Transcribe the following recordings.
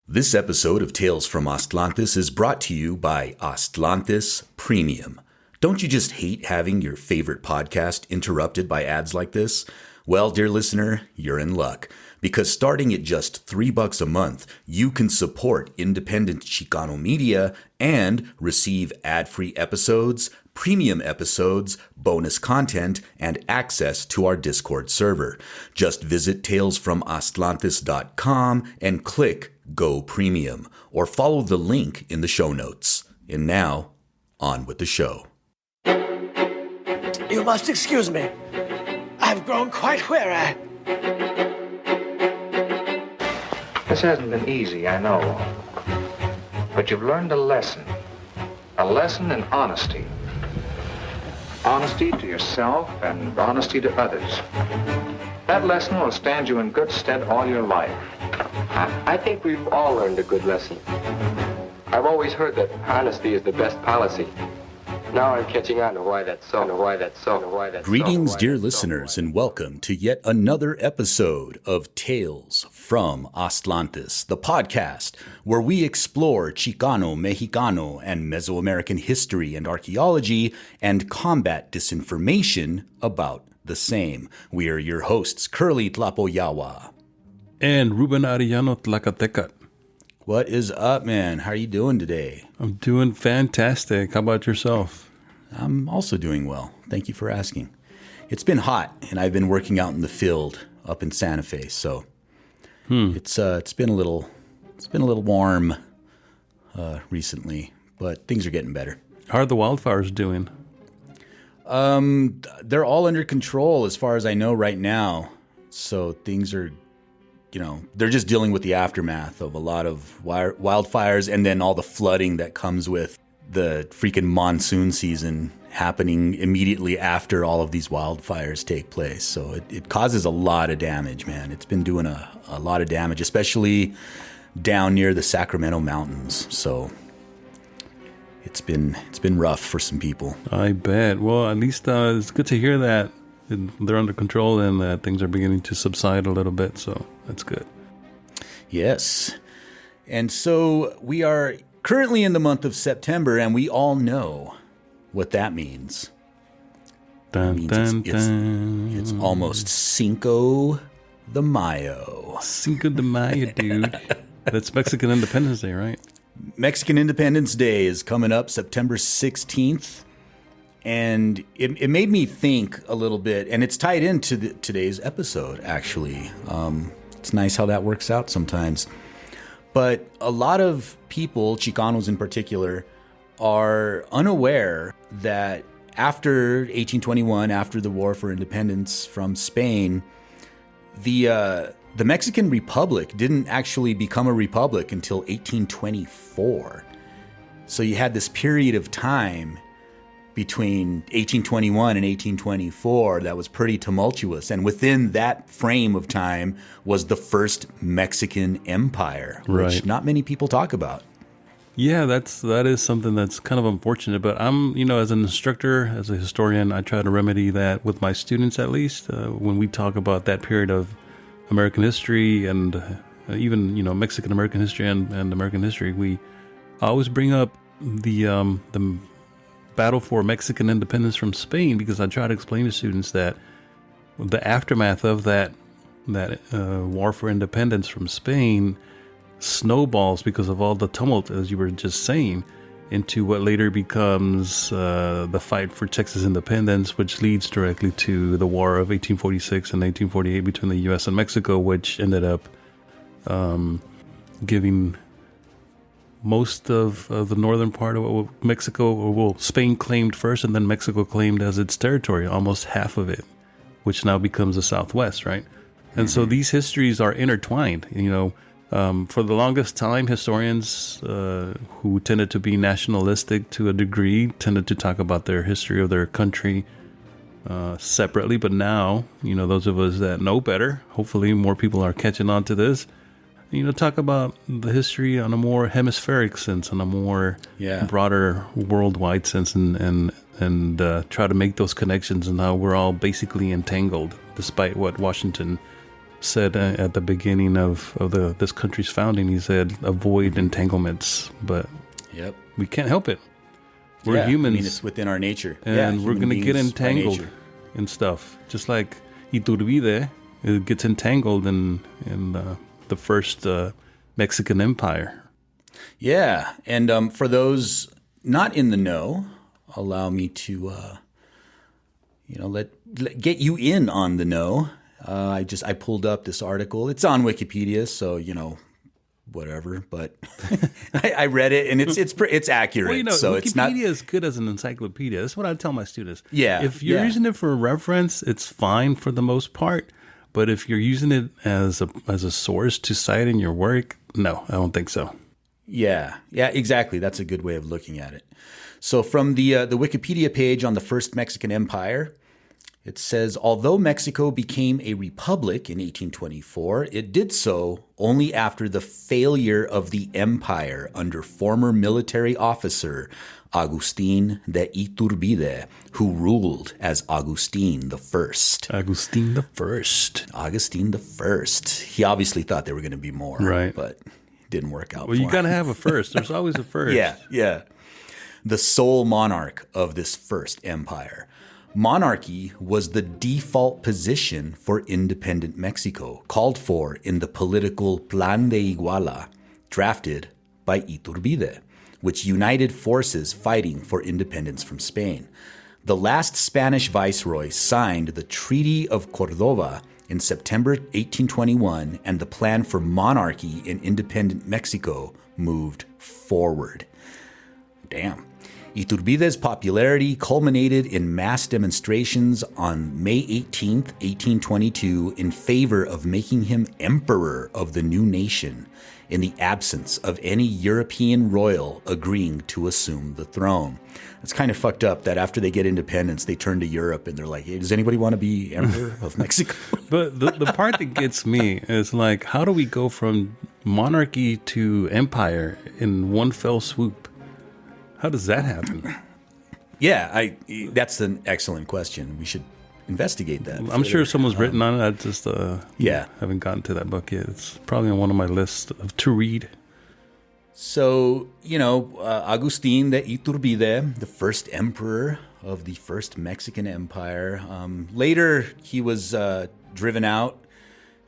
This episode of Tales from Aztlantes is brought to you by Aztlantes Premium. Don't you just hate having your favorite podcast interrupted by ads like this? Well, dear listener, you're in luck. Because starting at just $3 a month, you can support independent Chicano media and receive ad-free episodes, premium episodes, bonus content, and access to our Discord server. Just visit talesfromaztlantes.com and click Go Premium, or follow the link in the show notes. And now, on with the show. You must excuse me. I've grown quite weary. This hasn't been easy, I know. But you've learned a lesson. A lesson in honesty. Honesty to yourself and honesty to others. That lesson will stand you in good stead all your life. I think we've all learned a good lesson. I've always heard that honesty is the best policy. Now I'm catching on to why that's so, and why that's so, and why that's so. Greetings, dear listeners, and welcome to yet another episode of Tales from Aztlantes, the podcast where we explore Chicano, Mexicano, and Mesoamerican history and archaeology and combat disinformation about the same. We are your hosts, Kurly Tlapoyawa. And Ruben Arellano Tlacatecat. What is up, man? How are you doing today? I'm doing fantastic. How about yourself? I'm also doing well. Thank you for asking. It's been hot, and I've been working out in the field up in Santa Fe, so it's been a little warm recently, but things are getting better. How are the wildfires doing? They're all under control as far as I know right now. So things are, they're just dealing with the aftermath of a lot of wildfires and then all the flooding that comes with the freaking monsoon season happening immediately after all of these wildfires take place. So it causes a lot of damage, man. It's been doing a lot of damage, especially down near the Sacramento Mountains. So it's been rough for some people. I bet. Well, at least it's good to hear that they're under control and that things are beginning to subside a little bit. So that's good. Yes. And so we are currently in the month of September, and we all know what that means. It's almost Cinco de Mayo. Cinco de Mayo, dude. That's Mexican Independence Day, right? Mexican Independence Day is coming up September 16th. And it made me think a little bit, and it's tied into today's episode, actually. It's nice how that works out sometimes. But a lot of people, Chicanos in particular, are unaware that after 1821, after the War for Independence from Spain, the Mexican Republic didn't actually become a republic until 1824. So you had this period of time between 1821 and 1824 that was pretty tumultuous. And within that frame of time was the first Mexican Empire, which not many people talk about. Yeah, that is something that's kind of unfortunate. But I'm, as an instructor, as a historian, I try to remedy that with my students at least. When we talk about that period of American history and even, Mexican American history and American history, we always bring up the battle for Mexican independence from Spain, because I try to explain to students that the aftermath of that war for independence from Spain snowballs because of all the tumult, as you were just saying, into what later becomes the fight for Texas independence, which leads directly to the War of 1846 and 1848 between the U.S. and Mexico, which ended up giving most of the northern part of Mexico, Spain claimed first, and then Mexico claimed as its territory, almost half of it, which now becomes the Southwest, right? And so these histories are intertwined. For the longest time, historians who tended to be nationalistic to a degree tended to talk about their history of their country separately. But now, those of us that know better, hopefully more people are catching on to this, talk about the history on a more hemispheric sense, on a more broader worldwide sense, and try to make those connections and how we're all basically entangled, despite what Washington said at the beginning of this country's founding. He said, "Avoid entanglements," but Yep. we can't help it. We're humans. I mean, it's within our nature. And we're going to get beings by entangled nature. in stuff. Just like Iturbide, it gets entangled in the first Mexican Empire. Yeah. And for those not in the know, allow me to, get you in on the know. I pulled up this article. It's on Wikipedia, so, whatever, but I read it and it's accurate. Well, so Wikipedia it's not is good as an encyclopedia. That's what I tell my students. Yeah, if you're yeah. using it for reference, it's fine for the most part. But if you're using it as a source to cite in your work, no, I don't think so. Yeah, exactly. That's a good way of looking at it. So from the Wikipedia page on the first Mexican Empire, it says, although Mexico became a republic in 1824, it did so only after the failure of the empire under former military officer Agustin de Iturbide, who ruled as Agustin the First. Agustin the First. Agustin the First. He obviously thought there were going to be more, right? But it didn't work out. Well, for you got to him. have a first. There's always a first. Yeah. The sole monarch of this first empire. Monarchy was the default position for independent Mexico, called for in the political Plan de Iguala, drafted by Iturbide, which united forces fighting for independence from Spain. The last Spanish viceroy signed the Treaty of Cordova in September 1821, and the plan for monarchy in independent Mexico moved forward. Damn. Iturbide's popularity culminated in mass demonstrations on May 18, 1822, in favor of making him emperor of the new nation, in the absence of any European royal agreeing to assume the throne. It's kind of fucked up that after they get independence, they turn to Europe and they're like, hey, does anybody want to be emperor of Mexico? But the part that gets me is like, how do we go from monarchy to empire in one fell swoop? How does that happen? Yeah, that's an excellent question. We should investigate that. I'm sure someone's written on it. I just haven't gotten to that book yet. It's probably on one of my lists to read. So, Agustin de Iturbide, the first emperor of the first Mexican Empire. Later, he was driven out,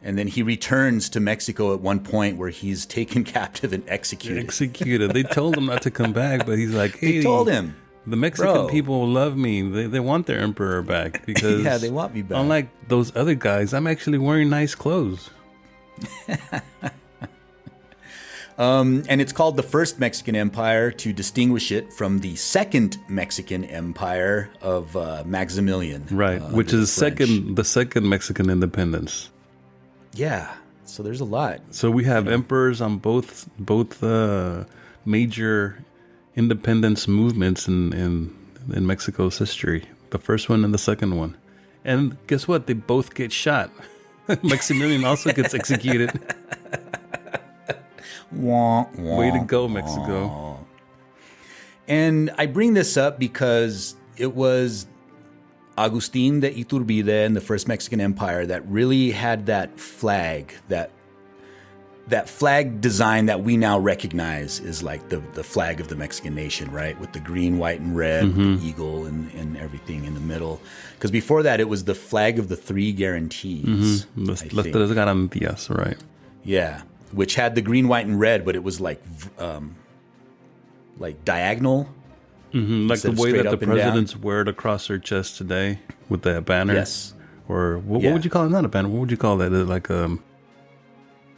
and then he returns to Mexico at one point where he's taken captive and executed. They told him not to come back, but he's like, hey, They told him. The Mexican people love me. They want their emperor back because yeah, they want me back. Unlike those other guys, I'm actually wearing nice clothes. And it's called the First Mexican Empire to distinguish it from the Second Mexican Empire of Maximilian. Right, which is the second Mexican independence. Yeah, so there's a lot. So we have emperors on both major independence movements in Mexico's history. The first one and the second one. And guess what? They both get shot. Maximilian also gets executed. Way to go, Mexico. And I bring this up because it was Agustin de Iturbide and the First Mexican Empire that really had that flag, that flag design that we now recognize is like the flag of the Mexican nation, right? With the green, white, and red, with the eagle and everything in the middle. Because before that, it was the flag of the three guarantees. Las tres garantías, right? Yeah, which had the green, white, and red, but it was like diagonal. Like the way that the presidents wear it across their chest today with that banner. Yes. Or what would you call it? Not a banner. What would you call that? Like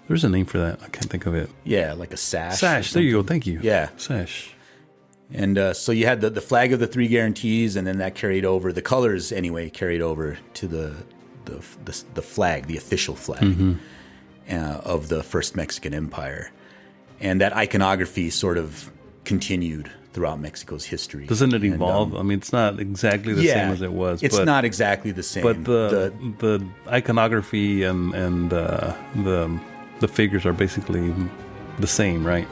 there's a name for that. I can't think of it. Yeah, like a sash. Sash. There you go. Thank you. Yeah. Sash. And so you had the flag of the three guarantees, and then that carried over, the colors anyway, carried over to the flag, the official flag of the First Mexican Empire. And that iconography sort of continued throughout Mexico's history. Doesn't it evolve? I mean, it's not exactly the same as it was. It's not exactly the same. But the iconography and the figures are basically the same, right?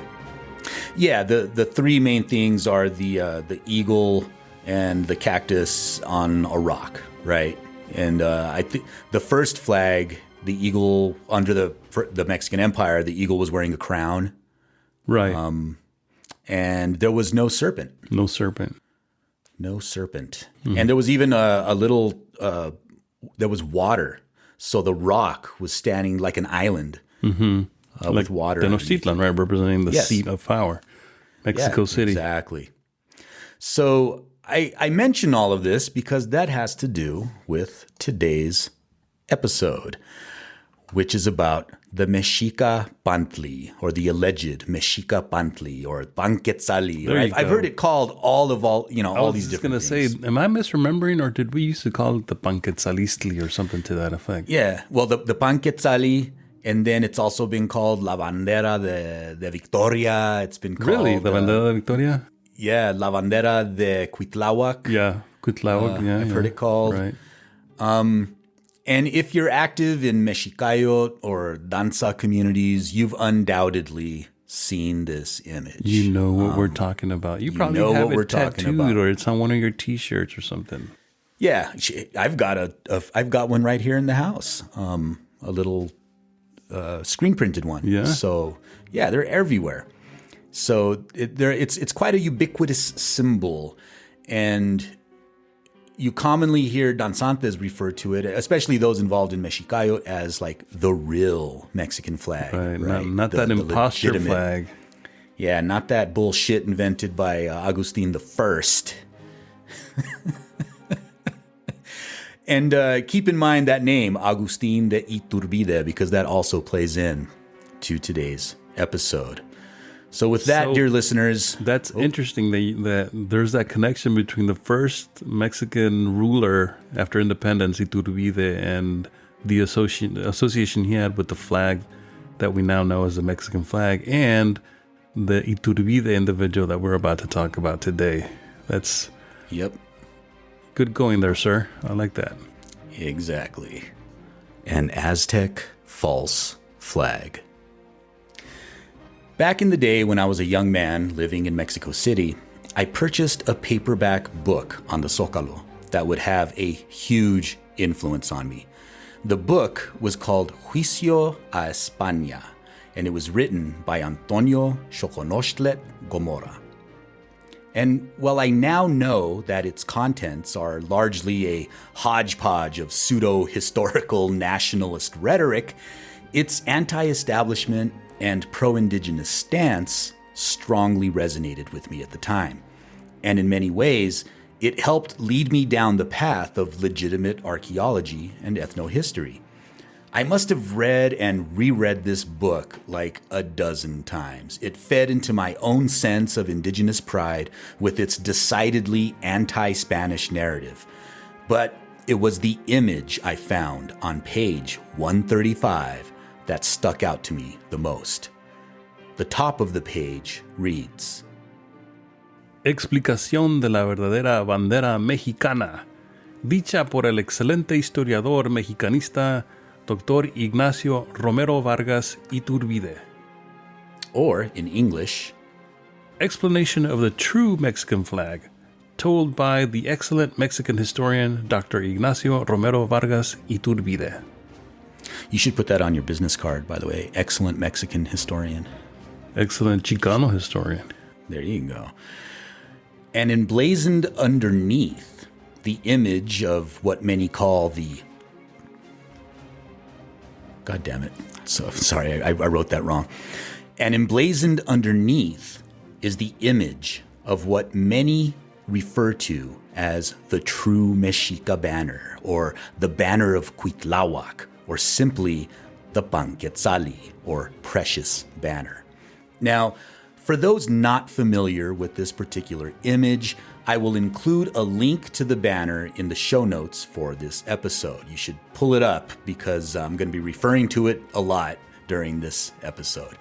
Yeah, the three main things are the eagle and the cactus on a rock, right? And I think the first flag the eagle under the Mexican Empire, the eagle was wearing a crown. Right. And there was no serpent. No serpent. No serpent. And there was even a little, there was water. So the rock was standing like an island with water. Tenochtitlan, right? Representing the seat of power. Mexico City. Exactly. So I mention all of this because that has to do with today's episode, which is about the Mexika Pantli, or the alleged Mexika Pantli, or Panketzalli. I've heard it called all these different things. I was just going to say, am I misremembering, or did we used to call it the Panketzalistli or something to that effect? Yeah, well, the Panketzalli, and then it's also been called La Bandera de Victoria. It's been called... Really? La Bandera de Victoria? Yeah, La Bandera de Cuitlahuac. Yeah, Cuitlahuac, I've heard it called. Right. And if you're active in Mexicayot or danza communities, you've undoubtedly seen this image. You know what we're talking about. You probably know have what we're it talking tattooed, about. or it's on one of your T-shirts or something. Yeah, I've got one right here in the house. A little screen printed one. Yeah. So yeah, they're everywhere. So it's quite a ubiquitous symbol, and you commonly hear danzantes refer to it, especially those involved in Mexicayot, as like the real Mexican flag. Right. Not that imposter flag. Yeah, not that bullshit invented by Agustin the First. And keep in mind that name, Agustin de Iturbide, because that also plays in to today's episode. So with that, dear listeners... That's interesting that there's that connection between the first Mexican ruler after independence, Iturbide, and the association he had with the flag that we now know as the Mexican flag, and the Iturbide individual that we're about to talk about today. That's good going there, sir. I like that. Exactly. An Aztec false flag. Back in the day when I was a young man living in Mexico City, I purchased a paperback book on the Zócalo that would have a huge influence on me. The book was called Juicio a España, and it was written by Antonio Xoconochtlet Gomora. And while I now know that its contents are largely a hodgepodge of pseudo-historical nationalist rhetoric, its anti-establishment and pro-indigenous stance strongly resonated with me at the time. And in many ways, it helped lead me down the path of legitimate archaeology and ethnohistory. I must have read and reread this book like a dozen times. It fed into my own sense of indigenous pride with its decidedly anti-Spanish narrative. But it was the image I found on page 135 that stuck out to me the most. The top of the page reads, Explicación de la verdadera bandera mexicana, dicha por el excelente historiador mexicanista Dr. Ignacio Romero Vargas Iturbide. Or, in English, Explanation of the true Mexican flag, told by the excellent Mexican historian Dr. Ignacio Romero Vargas Iturbide. You should put that on your business card, by the way. Excellent Mexican historian. Excellent Chicano historian. There you go. And emblazoned underneath the image of what many call the... God damn it. So sorry, I wrote that wrong. And emblazoned underneath is the image of what many refer to as the true Mexica banner, or the banner of Cuitlahuac, or simply the Panketzalli, or precious banner. Now, for those not familiar with this particular image, I will include a link to the banner in the show notes for this episode. You should pull it up because I'm going to be referring to it a lot during this episode.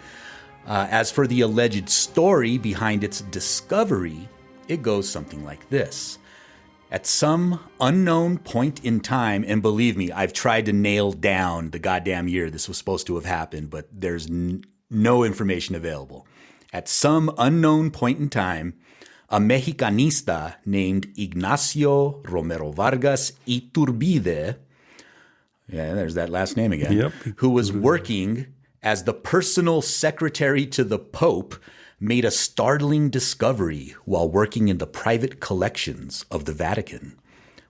As for the alleged story behind its discovery, it goes something like this. At some unknown point in time, and believe me, I've tried to nail down the goddamn year this was supposed to have happened, but there's no information available. At some unknown point in time, a Mexicanista named Ignacio Romero Vargas Iturbide, Yeah, there's that last name again. Yep. Who was working as the personal secretary to the Pope, made a startling discovery while working in the private collections of the Vatican.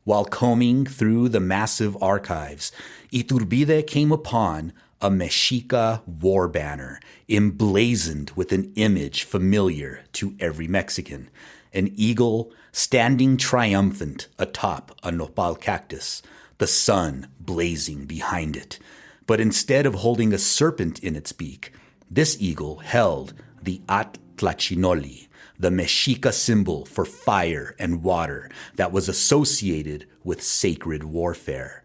While combing through the massive archives, Iturbide came upon a Mexika war banner emblazoned with an image familiar to every Mexican, an eagle standing triumphant atop a nopal cactus, the sun blazing behind it. But instead of holding a serpent in its beak, this eagle held the Atlachinoli, the Mexika symbol for fire and water that was associated with sacred warfare.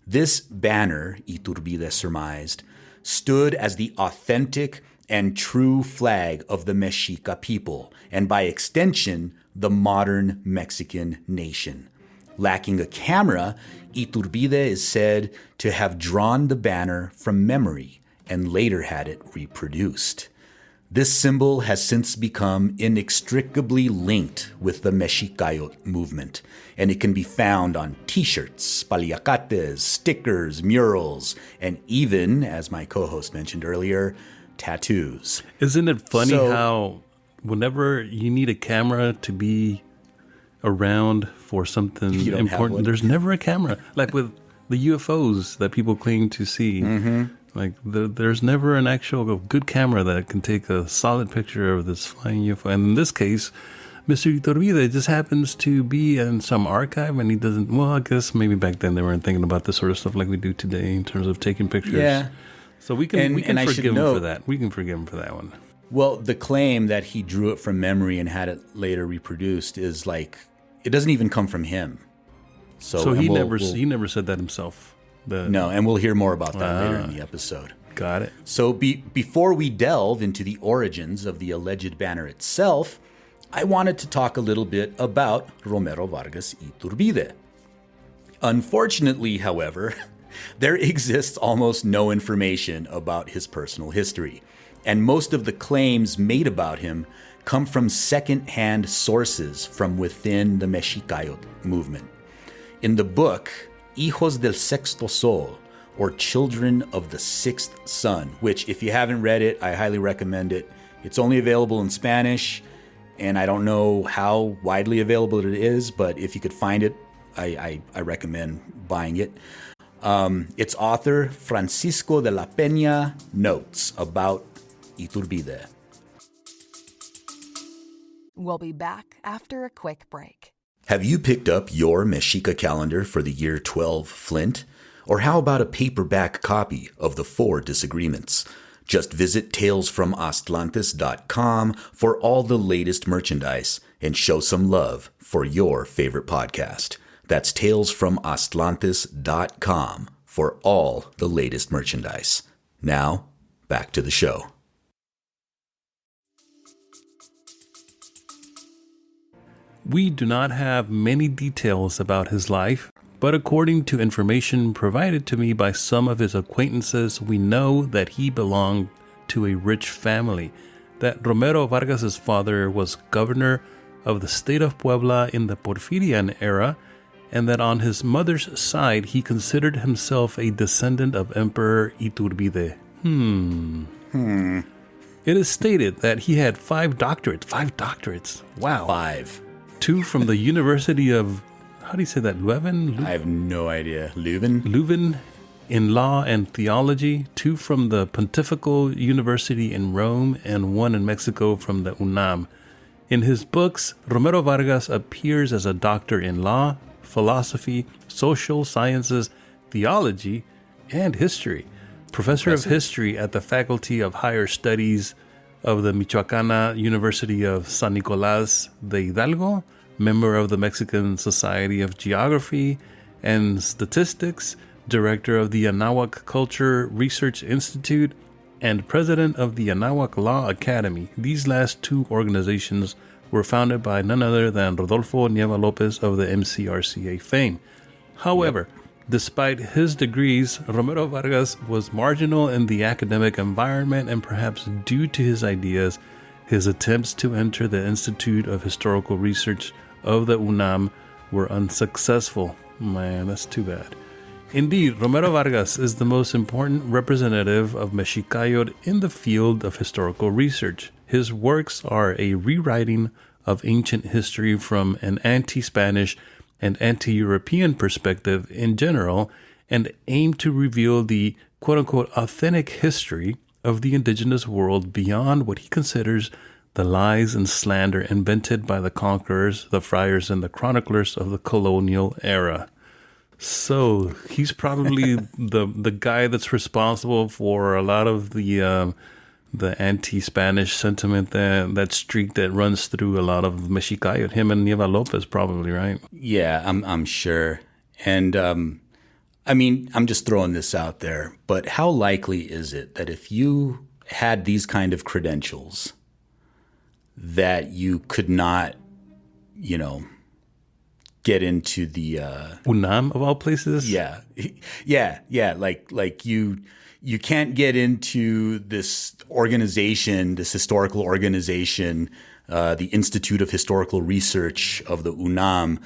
This banner, Iturbide surmised, stood as the authentic and true flag of the Mexica people, and by extension, the modern Mexican nation. Lacking a camera, Iturbide is said to have drawn the banner from memory and later had it reproduced. This symbol has since become inextricably linked with the Mexicayot movement, and it can be found on t-shirts, paliacates, stickers, murals, and even, as my co-host mentioned earlier, tattoos. Isn't it funny how whenever you need a camera to be around for something important, there's never a camera? Like with the UFOs that people claim to see. Mm-hmm. Like, there's never an actual good camera that can take a solid picture of this flying UFO. And in this case, Mr. Iturbide just happens to be in some archive, and he doesn't, well, I guess maybe back then they weren't thinking about this sort of stuff like we do today in terms of taking pictures. Yeah. So we can forgive him for that. We can forgive him for that one. Well, the claim that he drew it from memory and had it later reproduced is like, it doesn't even come from him. So he never said that himself. No, and we'll hear more about that later in the episode. Got it. So before we delve into the origins of the alleged banner itself, I wanted to talk a little bit about Romero Vargas Iturbide. Unfortunately, however, there exists almost no information about his personal history, and most of the claims made about him come from second-hand sources from within the Mexicayot movement. In the book, Hijos del Sexto Sol, or Children of the Sixth Sun, which, if you haven't read it, I highly recommend it. It's only available in Spanish, and I don't know how widely available it is, but if you could find it, I recommend buying it. Its author, Francisco de la Peña, notes about Iturbide. We'll be back after a quick break. Have you picked up your Mexica calendar for the year 12 Flint? Or how about a paperback copy of The Four Disagreements? Just visit talesfromatlantis.com for all the latest merchandise and show some love for your favorite podcast. That's talesfromatlantis.com for all the latest merchandise. Now, back to the show. We do not have many details about his life, but according to information provided to me by some of his acquaintances, we know that he belonged to a rich family, that Romero Vargas' father was governor of the state of Puebla in the Porfirian era, and that on his mother's side he considered himself a descendant of Emperor Iturbide. It is stated that he had 5 doctorates. 5 doctorates. Wow. 5. 2 from the University of, how do you say that, Leuven? I have no idea. Leuven in law and theology, 2 from the Pontifical University in Rome, and 1 in Mexico from the UNAM. In his books, Romero Vargas appears as a doctor in law, philosophy, social sciences, theology, and history. Professor of history at the Faculty of Higher Studies of the Michoacana University of San Nicolás de Hidalgo, member of the Mexican Society of Geography and Statistics, director of the Anáhuac Culture Research Institute, and president of the Anáhuac Law Academy. These last 2 organizations were founded by none other than Rodolfo Nieva Lopez of the MCRCA fame. However, despite his degrees, Romero Vargas was marginal in the academic environment, and perhaps due to his ideas, his attempts to enter the Institute of Historical Research of the UNAM were unsuccessful. Man, that's too bad. Indeed, Romero Vargas is the most important representative of Mexicayot in the field of historical research. His works are a rewriting of ancient history from an anti-Spanish and anti-European perspective in general, and aim to reveal the quote-unquote authentic history of the indigenous world beyond what he considers the lies and slander invented by the conquerors, the friars, and the chroniclers of the colonial era. So he's probably the guy that's responsible for a lot of the anti-Spanish sentiment, that streak that runs through a lot of Mexicayot. Him and Nieva Lopez, probably, right? Yeah, I'm sure. And I mean, I'm just throwing this out there, but how likely is it that if you had these kind of credentials, that you could not, get into the UNAM of all places? Yeah. Like you can't get into this organization, this historical organization, the Institute of Historical Research of the UNAM,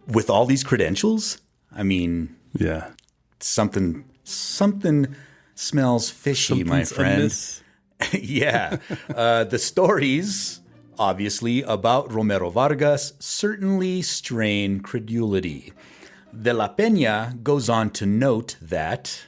with all these credentials? I mean, yeah, something smells fishy, my friend. Yeah. The stories, obviously, about Romero Vargas certainly strain credulity. De la Peña goes on to note that,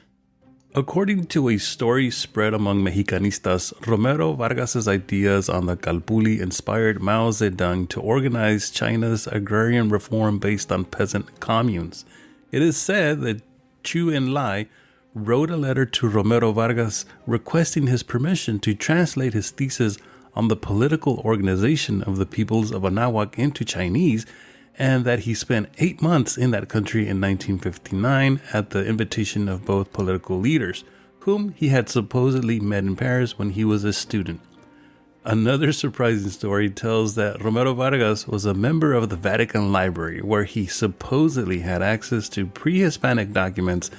according to a story spread among Mexicanistas, Romero Vargas's ideas on the Calpulli inspired Mao Zedong to organize China's agrarian reform based on peasant communes. It is said that Chu Enlai wrote a letter to Romero Vargas requesting his permission to translate his thesis on the political organization of the peoples of Anahuac into Chinese, and that he spent 8 months in that country in 1959 at the invitation of both political leaders, whom he had supposedly met in Paris when he was a student. Another surprising story tells that Romero Vargas was a member of the Vatican Library, where he supposedly had access to pre-Hispanic documents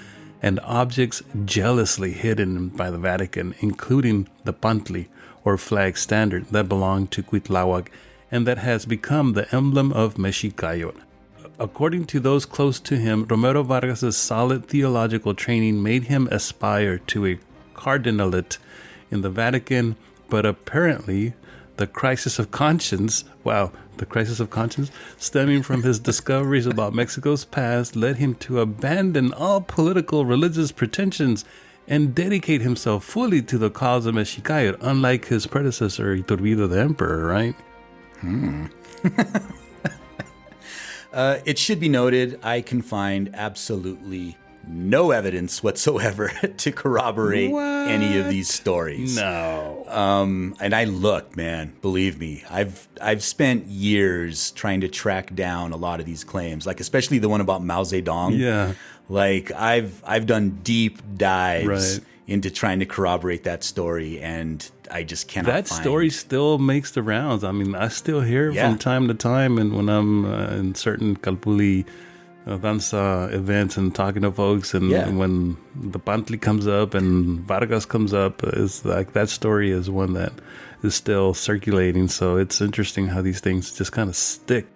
and objects jealously hidden by the Vatican, including the pantli, or flag standard, that belonged to Cuitlahuac and that has become the emblem of Mexicayot. According to those close to him, Romero Vargas's solid theological training made him aspire to a cardinalate in the Vatican, but apparently the crisis of conscience, stemming from his discoveries about Mexico's past, led him to abandon all political religious pretensions and dedicate himself fully to the cause of Mexicayot, unlike his predecessor, Iturbide the Emperor, right? It should be noted, I can find absolutely no evidence whatsoever to corroborate any of these stories. No. And I looked, man, believe me, I've spent years trying to track down a lot of these claims, like especially the one about Mao Zedong. Yeah. Like I've done deep dives into trying to corroborate that story, and I just cannot that find... story still makes the rounds. I mean, I still hear it from time to time, and when I'm in certain Calpulli danza events and talking to folks, and when the Pantli comes up and Vargas comes up, is like that story is one that is still circulating. So it's interesting how these things just kind of stick.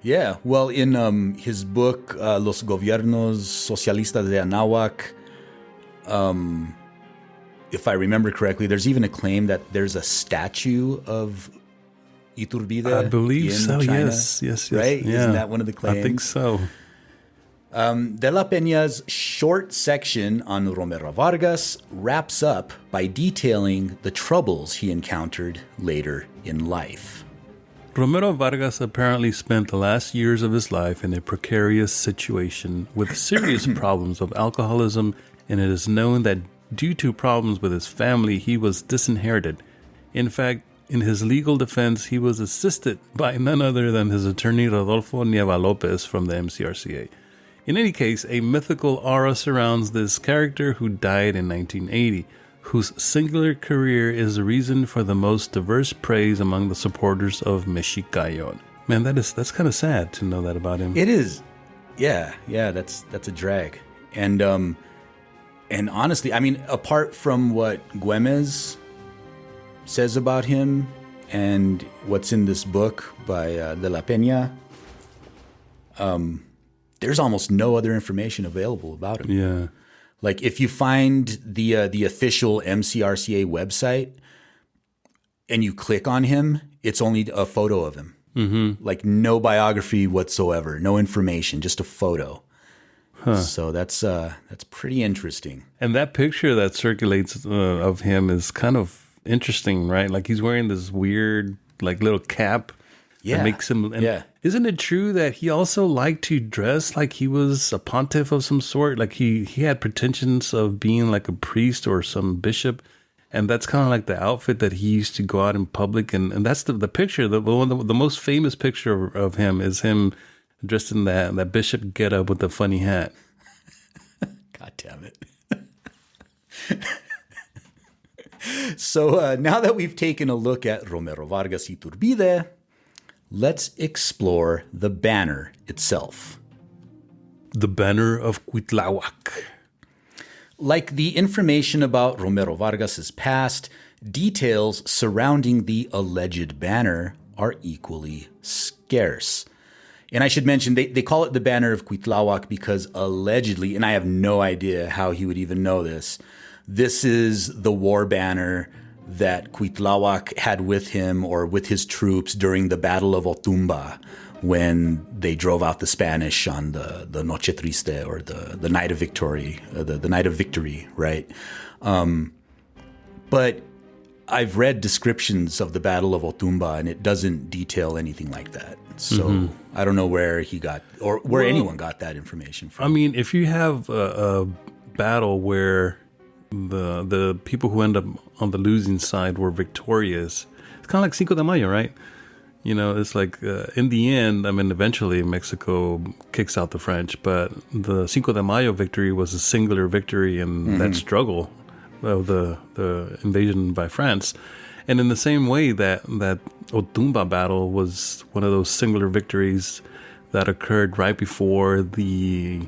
Yeah, well, in his book, Los Gobiernos Socialistas de Anahuac, if I remember correctly, there's even a claim that there's a statue of Iturbide. I believe so, China, yes. Right? Yeah. Isn't that one of the claims? I think so. De la Peña's short section on Romero Vargas wraps up by detailing the troubles he encountered later in life. Romero Vargas apparently spent the last years of his life in a precarious situation with serious problems of alcoholism, and it is known that due to problems with his family, he was disinherited. In fact, in his legal defense, he was assisted by none other than his attorney Rodolfo Nieva Lopez from the MCRCA. In any case, a mythical aura surrounds this character who died in 1980, whose singular career is the reason for the most diverse praise among the supporters of Mexicayot. Man, that's kind of sad to know that about him. It is. Yeah, that's a drag. And honestly, I mean, apart from what Güemes says about him and what's in this book by De la Peña, there's almost no other information available about him. Yeah. Like if you find the official MCRCA website and you click on him, it's only a photo of him. Mm-hmm. Like no biography whatsoever, no information, just a photo. Huh. So that's pretty interesting. And that picture that circulates of him is kind of interesting, right? Like he's wearing this weird, like little cap. Yeah. That makes him. And isn't it true that he also liked to dress like he was a pontiff of some sort? Like he had pretensions of being like a priest or some bishop. And that's kind of like the outfit that he used to go out in public. And that's the picture. The most famous picture of him is him dressed in that bishop getup with the funny hat. God damn it. So now that we've taken a look at Romero, Vargas, Iturbide, let's explore the banner itself. The Banner of Cuitlahuac. Like the information about Romero Vargas's past, details surrounding the alleged banner are equally scarce. And I should mention, they call it the Banner of Cuitlahuac because allegedly, and I have no idea how he would even know this, this is the war banner that Cuitlahuac had with him or with his troops during the Battle of Otumba when they drove out the Spanish on the Noche Triste or the Night of Victory, the Night of Victory, right? But I've read descriptions of the Battle of Otumba and it doesn't detail anything like that. So I don't know where he got or where anyone got that information from. I mean, if you have a battle where the people who end up on the losing side were victorious, it's kind of like Cinco de Mayo, right? You know, it's like in the end, I mean, eventually Mexico kicks out the French, but the Cinco de Mayo victory was a singular victory in that struggle of the invasion by France. And in the same way that Otumba battle was one of those singular victories that occurred right before the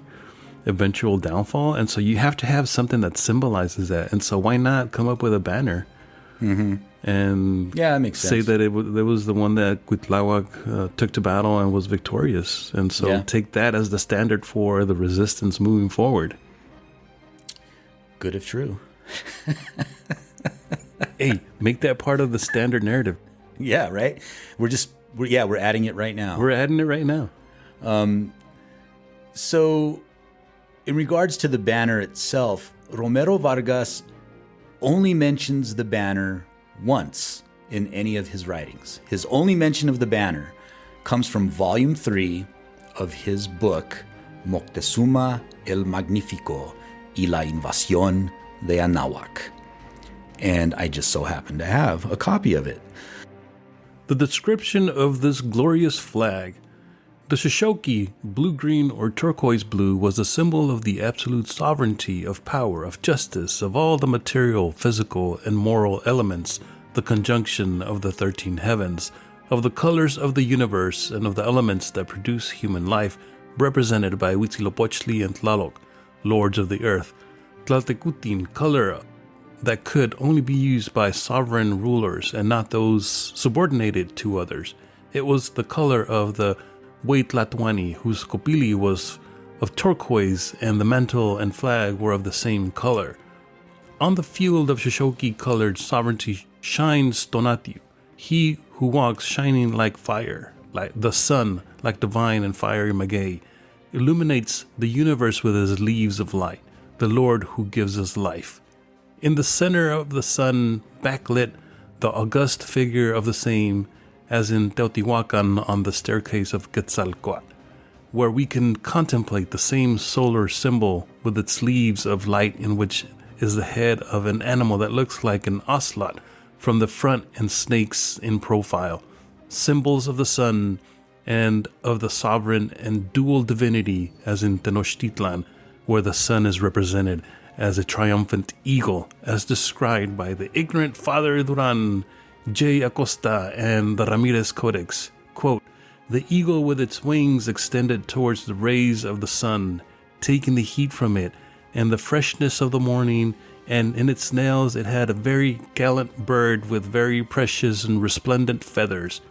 eventual downfall. And so you have to have something that symbolizes that. And so why not come up with a banner? And that makes sense. Say that it was the one that Cuitlahuac took to battle and was victorious. And so take that as the standard for the resistance moving forward. Good if true. Hey, make that part of the standard narrative. Yeah, right? We're adding it right now. We're adding it right now. So in regards to the banner itself, Romero Vargas only mentions the banner once in any of his writings. His only mention of the banner comes from volume 3 of his book, Moctezuma el Magnífico y la Invasión de Anáhuac. And I just so happen to have a copy of it. The description of this glorious flag. The Shoshone, blue-green or turquoise blue, was a symbol of the absolute sovereignty, of power, of justice, of all the material, physical, and moral elements, the conjunction of the 13 heavens, of the colors of the universe, and of the elements that produce human life, represented by Huitzilopochtli and Tlaloc, lords of the earth. Tlaltecutin, color that could only be used by sovereign rulers and not those subordinated to others. It was the color of the Huaytlatuani, whose kopili was of turquoise and the mantle and flag were of the same color. On the field of Shoshone-colored sovereignty shines Tonatiuh, he who walks shining like fire, like the sun, like divine and fiery maguey, illuminates the universe with his leaves of light, the Lord who gives us life. In the center of the sun, backlit, the august figure of the same, as in Teotihuacan on the staircase of Quetzalcoatl, where we can contemplate the same solar symbol with its leaves of light, in which is the head of an animal that looks like an ocelot from the front and snakes in profile, symbols of the sun and of the sovereign and dual divinity, as in Tenochtitlan, where the sun is represented as a triumphant eagle, as described by the ignorant Father Duran, J. Acosta, and the Ramirez Codex. Quote, the eagle with its wings extended towards the rays of the sun, taking the heat from it and the freshness of the morning, and in its nails it had a very gallant bird with very precious and resplendent feathers.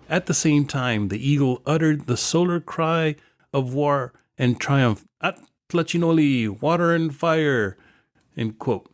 At the same time, the eagle uttered the solar cry of war and triumph. At Tlachinoli, water and fire, end quote.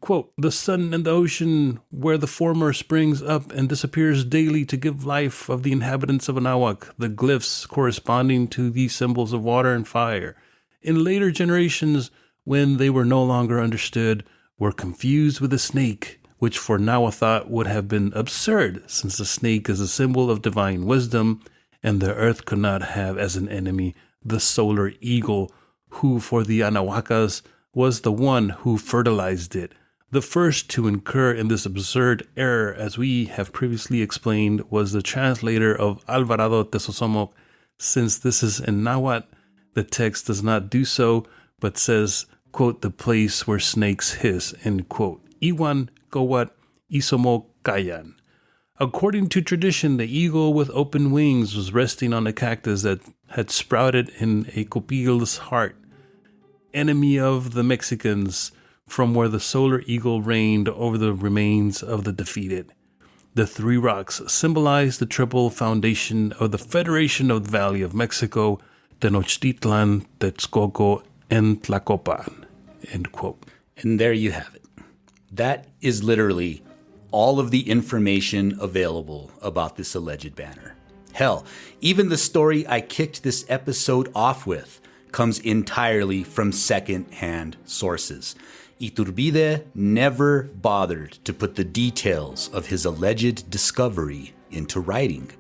Quote, the sun and the ocean, where the former springs up and disappears daily to give life of the inhabitants of Anahuac, the glyphs corresponding to these symbols of water and fire. In later generations, when they were no longer understood, were confused with the snake, which for Nahuatl would have been absurd, since the snake is a symbol of divine wisdom, and the earth could not have as an enemy the solar eagle, who for the Anahuacas was the one who fertilized it. The first to incur in this absurd error, as we have previously explained, was the translator of Alvarado Tesosomoc. Since this is in Nahuatl, the text does not do so, but says, quote, the place where snakes hiss, end quote. Iwan Kowat Isomo Kayan. According to tradition, the eagle with open wings was resting on a cactus that had sprouted in a copil's heart, enemy of the Mexicans, from where the solar eagle reigned over the remains of the defeated. The three rocks symbolize the triple foundation of the Federation of the Valley of Mexico, Tenochtitlan, Texcoco, and Tlacopan, end quote. And there you have it. That is literally all of the information available about this alleged banner. Hell, even the story I kicked this episode off with comes entirely from second-hand sources. Iturbide never bothered to put the details of his alleged discovery into writing.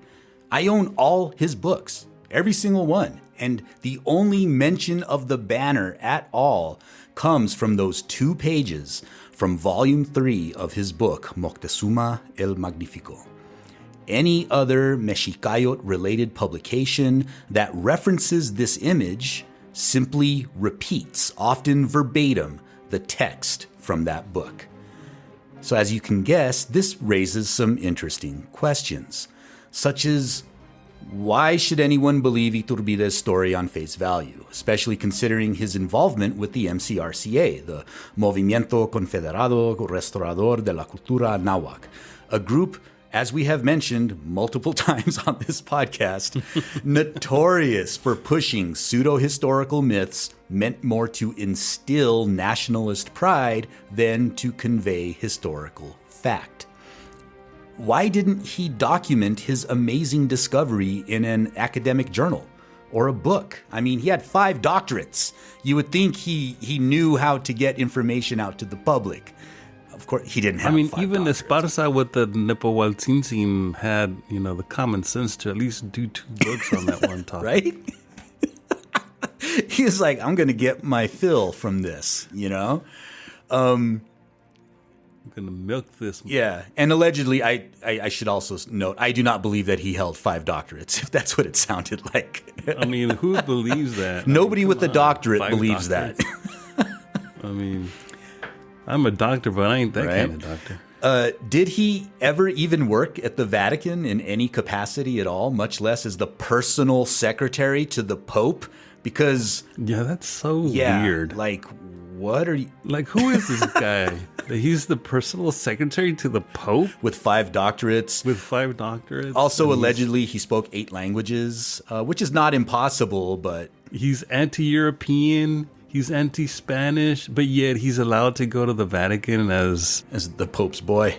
I own all his books, every single one, and the only mention of the banner at all comes from those 2 pages from Volume 3 of his book, Moctezuma el Magnifico. Any other Mexicayot-related publication that references this image simply repeats, often verbatim, the text from that book. So as you can guess, this raises some interesting questions, such as why should anyone believe Iturbide's story on face value, especially considering his involvement with the MCRCA, the Movimiento Confederado Restaurador de la Cultura Nahuac, a group, as we have mentioned multiple times on this podcast, notorious for pushing pseudo-historical myths meant more to instill nationalist pride than to convey historical fact. Why didn't he document his amazing discovery in an academic journal or a book? I mean, he had 5 doctorates. You would think he knew how to get information out to the public. Of course, he didn't have. I mean, even Esparza with the Nepohualtzintzin had, the common sense to at least do 2 books on that one topic. Right? He was like, I'm going to get my fill from this, I'm going to milk this. Yeah. And allegedly, I should also note, I do not believe that he held 5 doctorates, if that's what it sounded like. I mean, who believes that? Nobody with a doctorate believes that. I mean, I'm a doctor, but I ain't that kind of doctor. Did he ever even work at the Vatican in any capacity at all, much less as the personal secretary to the Pope? Because... yeah, that's so weird. Like, what are you... like, who is this guy? He's the personal secretary to the Pope? With 5 doctorates. With 5 doctorates. Also, allegedly, he spoke 8 languages, which is not impossible, but... he's anti-European... he's anti-Spanish, but yet he's allowed to go to the Vatican as the Pope's boy.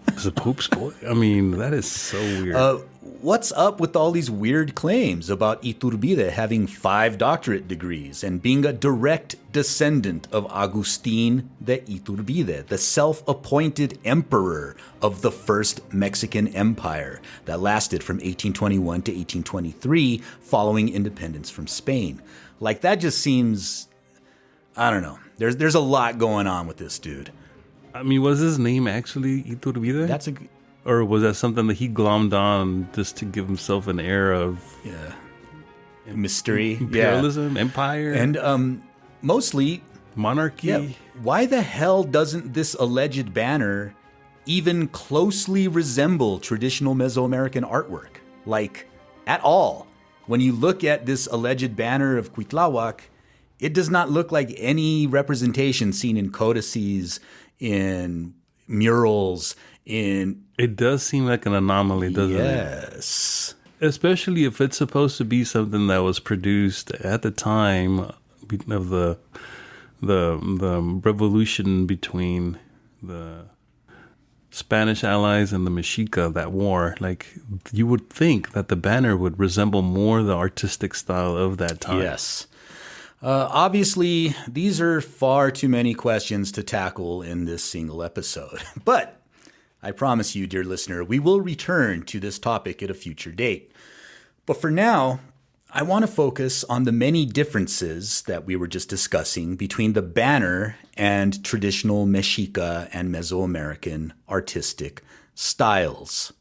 As the Pope's boy? I mean, that is so weird. What's up with all these weird claims about Iturbide having 5 doctorate degrees and being a direct descendant of Agustín de Iturbide, the self-appointed emperor of the First Mexican Empire that lasted from 1821 to 1823 following independence from Spain? Like, that just seems, I don't know. There's a lot going on with this dude. I mean, was his name actually Iturbide? Or was that something that he glommed on just to give himself an air of mystery, imperialism, empire, and mostly monarchy? Yeah. Why the hell doesn't this alleged banner even closely resemble traditional Mesoamerican artwork? Like, at all. When you look at this alleged banner of Cuitlahuac, it does not look like any representation seen in codices, in murals, in... It does seem like an anomaly, doesn't it? Yes. Especially if it's supposed to be something that was produced at the time of the revolution between the Spanish allies and the Mexica, that war. Like, you would think that the banner would resemble more the artistic style of that time. Yes. Obviously, these are far too many questions to tackle in this single episode. But I promise you, dear listener, we will return to this topic at a future date. But for now, I want to focus on the many differences that we were just discussing between the banner and traditional Mexica and Mesoamerican artistic styles.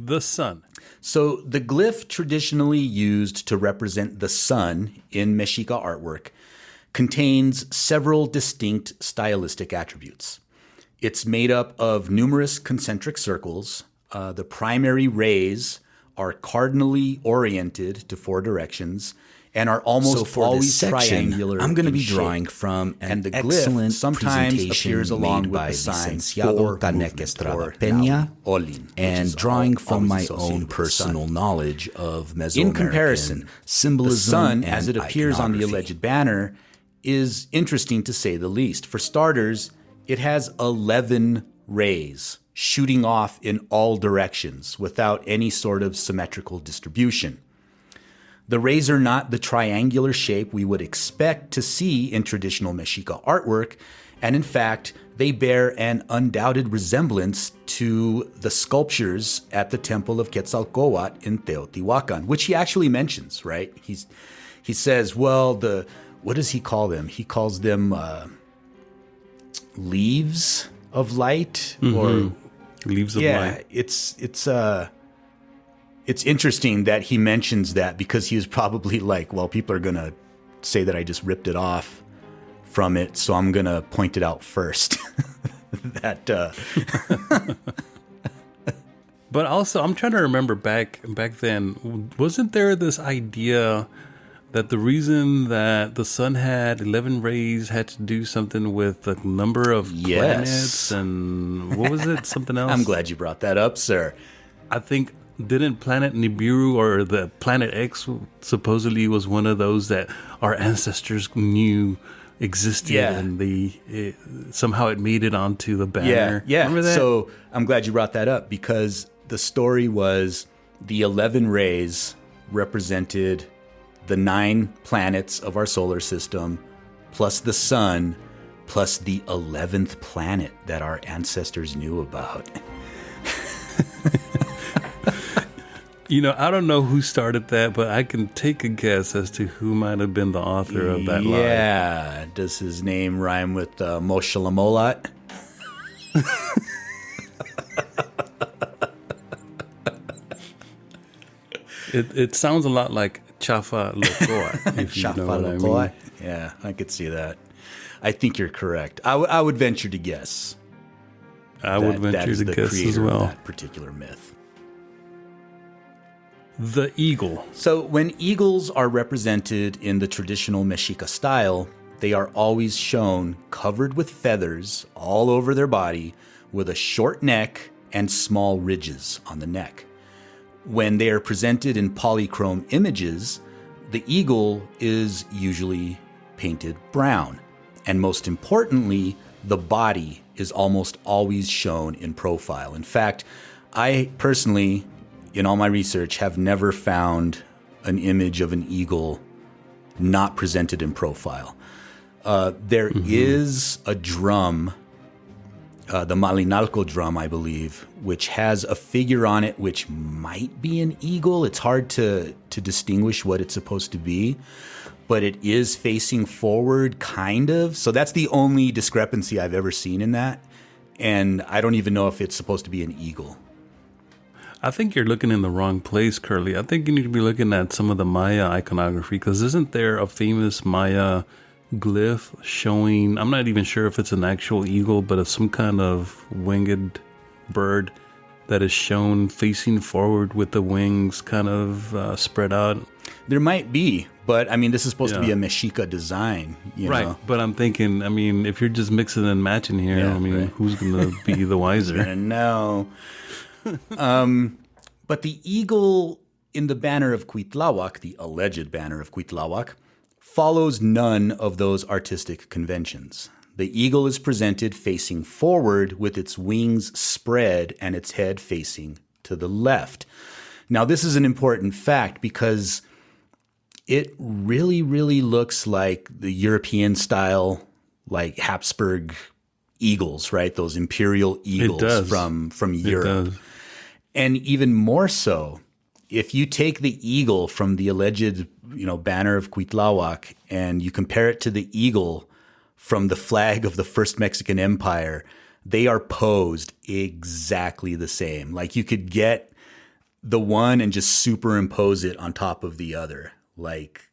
The sun. So the glyph traditionally used to represent the sun in Mexica artwork contains several distinct stylistic attributes. It's made up of numerous concentric circles. The primary rays are cardinally oriented to four directions and are almost always triangular. I'm going to be shape. drawing from an the excellent glyph sometimes presentation appears along made with by the sign Licenciado for Canek movement, Estrada or Peña, Olin, which and is drawing from always my associated own with the personal sun. knowledge of Mesoamerican In comparison, symbolism the sun, and as it appears on the iconography. alleged banner, is interesting to say the least. For starters, it has 11 rays shooting off in all directions without any sort of symmetrical distribution. The rays are not the triangular shape we would expect to see in traditional Mexica artwork, and in fact, they bear an undoubted resemblance to the sculptures at the Temple of Quetzalcoatl in Teotihuacan, which he actually mentions, right? He says, well, what does he call them? He calls them leaves of light, or Leaves of light. It's interesting that he mentions that, because he was probably like, well, people are going to say that I just ripped it off from it, so I'm going to point it out first. But also, I'm trying to remember back then, wasn't there this idea that the reason that the sun had 11 rays had to do something with the number of planets, and what was it? Something else? I'm glad you brought that up, sir. I think, didn't planet Nibiru or the planet X supposedly was one of those that our ancestors knew existed, and somehow it made it onto the banner. Yeah. Remember that? So I'm glad you brought that up, because the story was the 11 rays represented the 9 planets of our solar system, plus the sun, plus the 11th planet that our ancestors knew about. You know, I don't know who started that, but I can take a guess as to who might have been the author of that line. Yeah. Does his name rhyme with Moshe Lamolat? It sounds a lot like Chafa Locoa, if you know what I mean. Yeah, I could see that. I think you're correct. I would venture to guess. I would venture to guess as well. Of that particular myth. The eagle. So when eagles are represented in the traditional Mexica style, they are always shown covered with feathers all over their body, with a short neck and small ridges on the neck. When they are presented in polychrome images, the eagle is usually painted brown. And most importantly, the body is almost always shown in profile. In fact, I personally, in all my research, have never found an image of an eagle not presented in profile. There is a drum, the Malinalco drum, I believe, which has a figure on it which might be an eagle. It's hard to distinguish what it's supposed to be, but it is facing forward, kind of. So that's the only discrepancy I've ever seen in that. And I don't even know if it's supposed to be an eagle. I think you're looking in the wrong place, Kurly. I think you need to be looking at some of the Maya iconography, because isn't there a famous Maya glyph showing, I'm not even sure if it's an actual eagle, but it's some kind of winged bird that is shown facing forward with the wings kind of spread out? There might be, but I mean, this is supposed to be a Mexika design, you know? But I'm thinking, I mean, if you're just mixing and matching here, I mean, who's going to be the wiser? No. But the eagle in the banner of Cuitlahuac, the alleged banner of Cuitlahuac, follows none of those artistic conventions. The eagle is presented facing forward with its wings spread and its head facing to the left. Now, this is an important fact because it really, really looks like the European style, like Habsburg eagles, right? Those imperial eagles from Europe. And even more so, if you take the eagle from the alleged, banner of Cuitlahuac and you compare it to the eagle from the flag of the first Mexican Empire, they are posed exactly the same. Like you could get the one and just superimpose it on top of the other. Like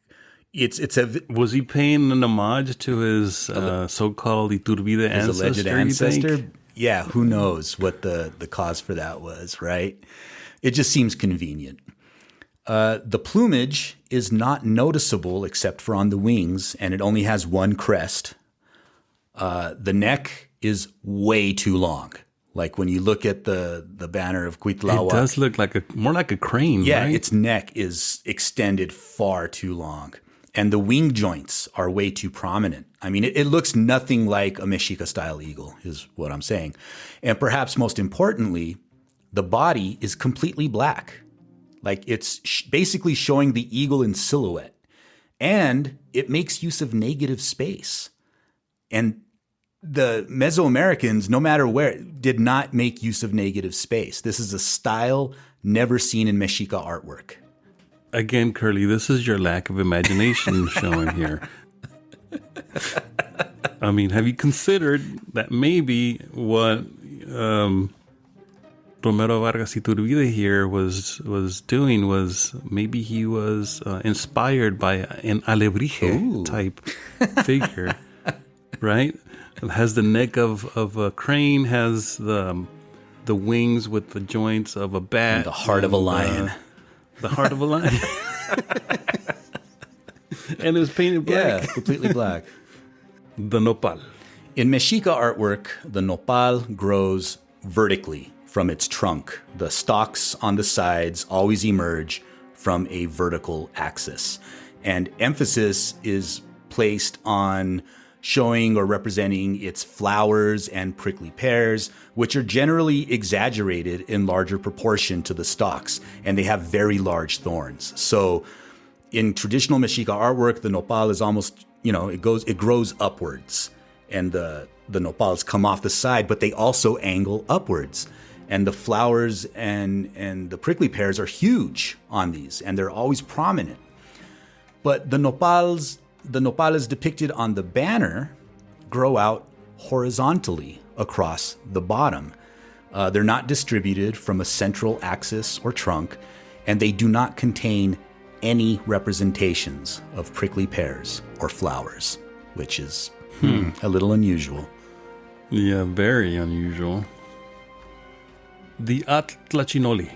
was he paying an homage to his so-called Iturbide ancestor? Alleged ancestor? Yeah, who knows what the cause for that was, right? It just seems convenient. The plumage is not noticeable except for on the wings, and it only has one crest. The neck is way too long. Like when you look at the banner of Cuitlahuac. It does look more like a crane, yeah, right? Its neck is extended far too long. And the wing joints are way too prominent. I mean, it looks nothing like a Mexica-style eagle, is what I'm saying. And perhaps most importantly, the body is completely black. Like it's basically showing the eagle in silhouette. And it makes use of negative space. And the Mesoamericans, no matter where, did not make use of negative space. This is a style never seen in Mexica artwork. Again, Kurly, this is your lack of imagination showing here. I mean, have you considered that maybe what Romero Vargas Iturbide here was doing was maybe he was inspired by an alebrije type figure, right? It has the neck of a crane, has the wings with the joints of a bat, and the heart of a lion. The heart of a lion. And it was painted black. Yeah, completely black. The nopal. In Mexica artwork, the nopal grows vertically from its trunk. The stalks on the sides always emerge from a vertical axis. And emphasis is placed on showing or representing its flowers and prickly pears, which are generally exaggerated in larger proportion to the stalks, and they have very large thorns. So in traditional Mexica artwork, the nopal is almost, it grows upwards, and the nopals come off the side, but they also angle upwards. And the flowers and the prickly pears are huge on these, and they're always prominent. But the nopals depicted on the banner grow out horizontally across the bottom. They're not distributed from a central axis or trunk, and they do not contain any representations of prickly pears or flowers, which is a little unusual. Yeah, very unusual. The Atlachinoli.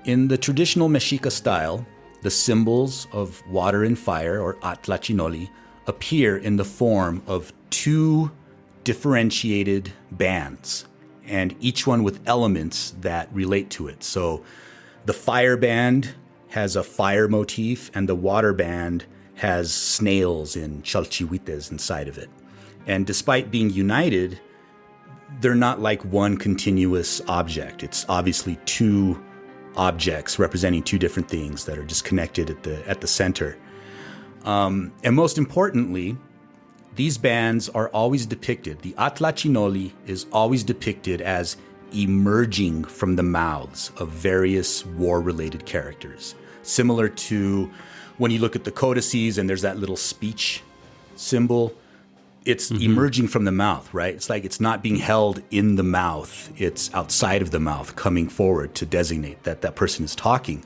In the traditional Mexica style, the symbols of water and fire, or Atlachinoli, appear in the form of two differentiated bands, and each one with elements that relate to it. So the fire band has a fire motif, and the water band has snails and chalchihuites inside of it. And despite being united, they're not like one continuous object. It's obviously two objects representing two different things that are just connected at the center. And most importantly, these bands are always depicted. The Atlachinoli is always depicted as emerging from the mouths of various war-related characters. Similar to when you look at the codices and there's that little speech symbol, it's emerging from the mouth, right? It's like it's not being held in the mouth. It's outside of the mouth, coming forward to designate that that person is talking.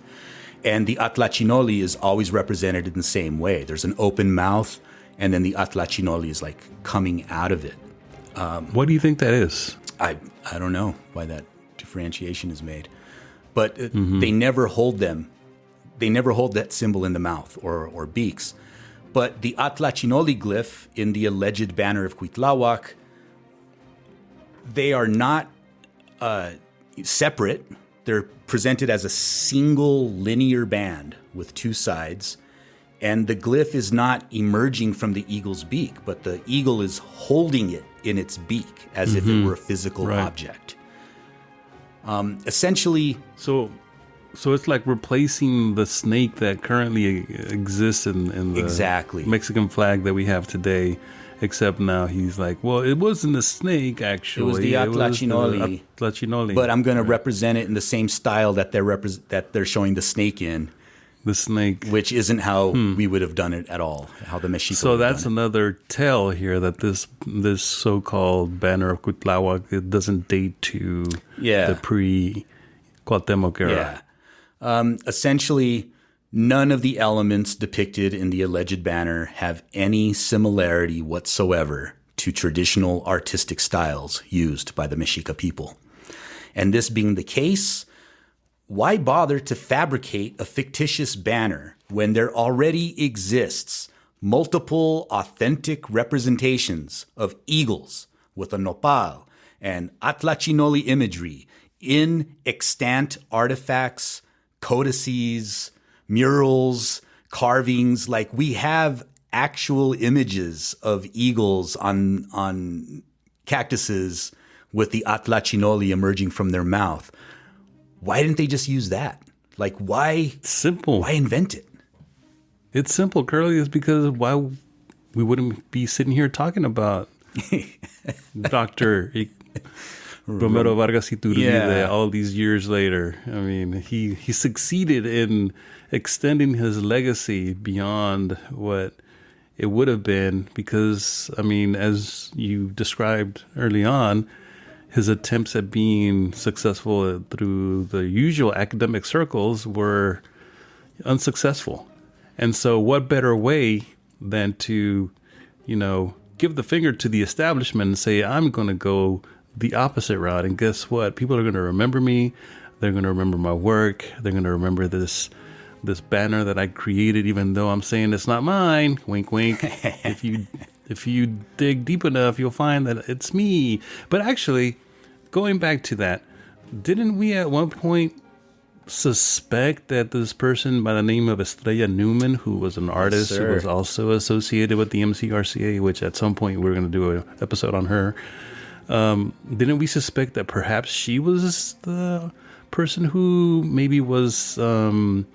And the Atlachinoli is always represented in the same way. There's an open mouth, and then the Atlachinoli is like coming out of it. What do you think that is? I don't know why that differentiation is made. But they never hold them. They never hold that symbol in the mouth or beaks. But the Atlachinoli glyph in the alleged banner of Cuitlahuac, they are not separate. They're presented as a single linear band with two sides. And the glyph is not emerging from the eagle's beak, but the eagle is holding it in its beak as if it were a physical object. Essentially... So it's like replacing the snake that currently exists in the Mexican flag that we have today, except now he's like, well, it wasn't a snake, actually. It was the Atlachinoli. But I'm going to represent it in the same style that they're showing the snake in. The snake. Which isn't how we would have done it at all, how the Mexica So that's another tell here that this so-called banner of Cuitlahuac, it doesn't date to the pre-Cuauhtemoc era. Yeah. Essentially, none of the elements depicted in the alleged banner have any similarity whatsoever to traditional artistic styles used by the Mexica people. And this being the case, why bother to fabricate a fictitious banner when there already exists multiple authentic representations of eagles with a nopal and Atlachinoli imagery in extant artifacts, codices, murals, carvings? Like, we have actual images of eagles on cactuses with the Atlachinoli emerging from their mouth. Why didn't they just use that? Like, why? Simple. Why invent it? It's simple, Kurly. It's because why we wouldn't be sitting here talking about Dr. Romero Vargas Iturbide all these years later. I mean, he succeeded in extending his legacy beyond what it would have been because, I mean, as you described early on, his attempts at being successful through the usual academic circles were unsuccessful. And so what better way than to, give the finger to the establishment and say, I'm going to go the opposite route. And guess what? People are going to remember me. They're going to remember my work. They're going to remember this banner that I created, even though I'm saying it's not mine. Wink, wink. If you dig deep enough, you'll find that it's me. But actually, going back to that, didn't we at one point suspect that this person by the name of Estrella Newman, who was an artist who was also associated with the MCRCA, which at some point we're going to do an episode on her, didn't we suspect that perhaps she was the person who maybe was that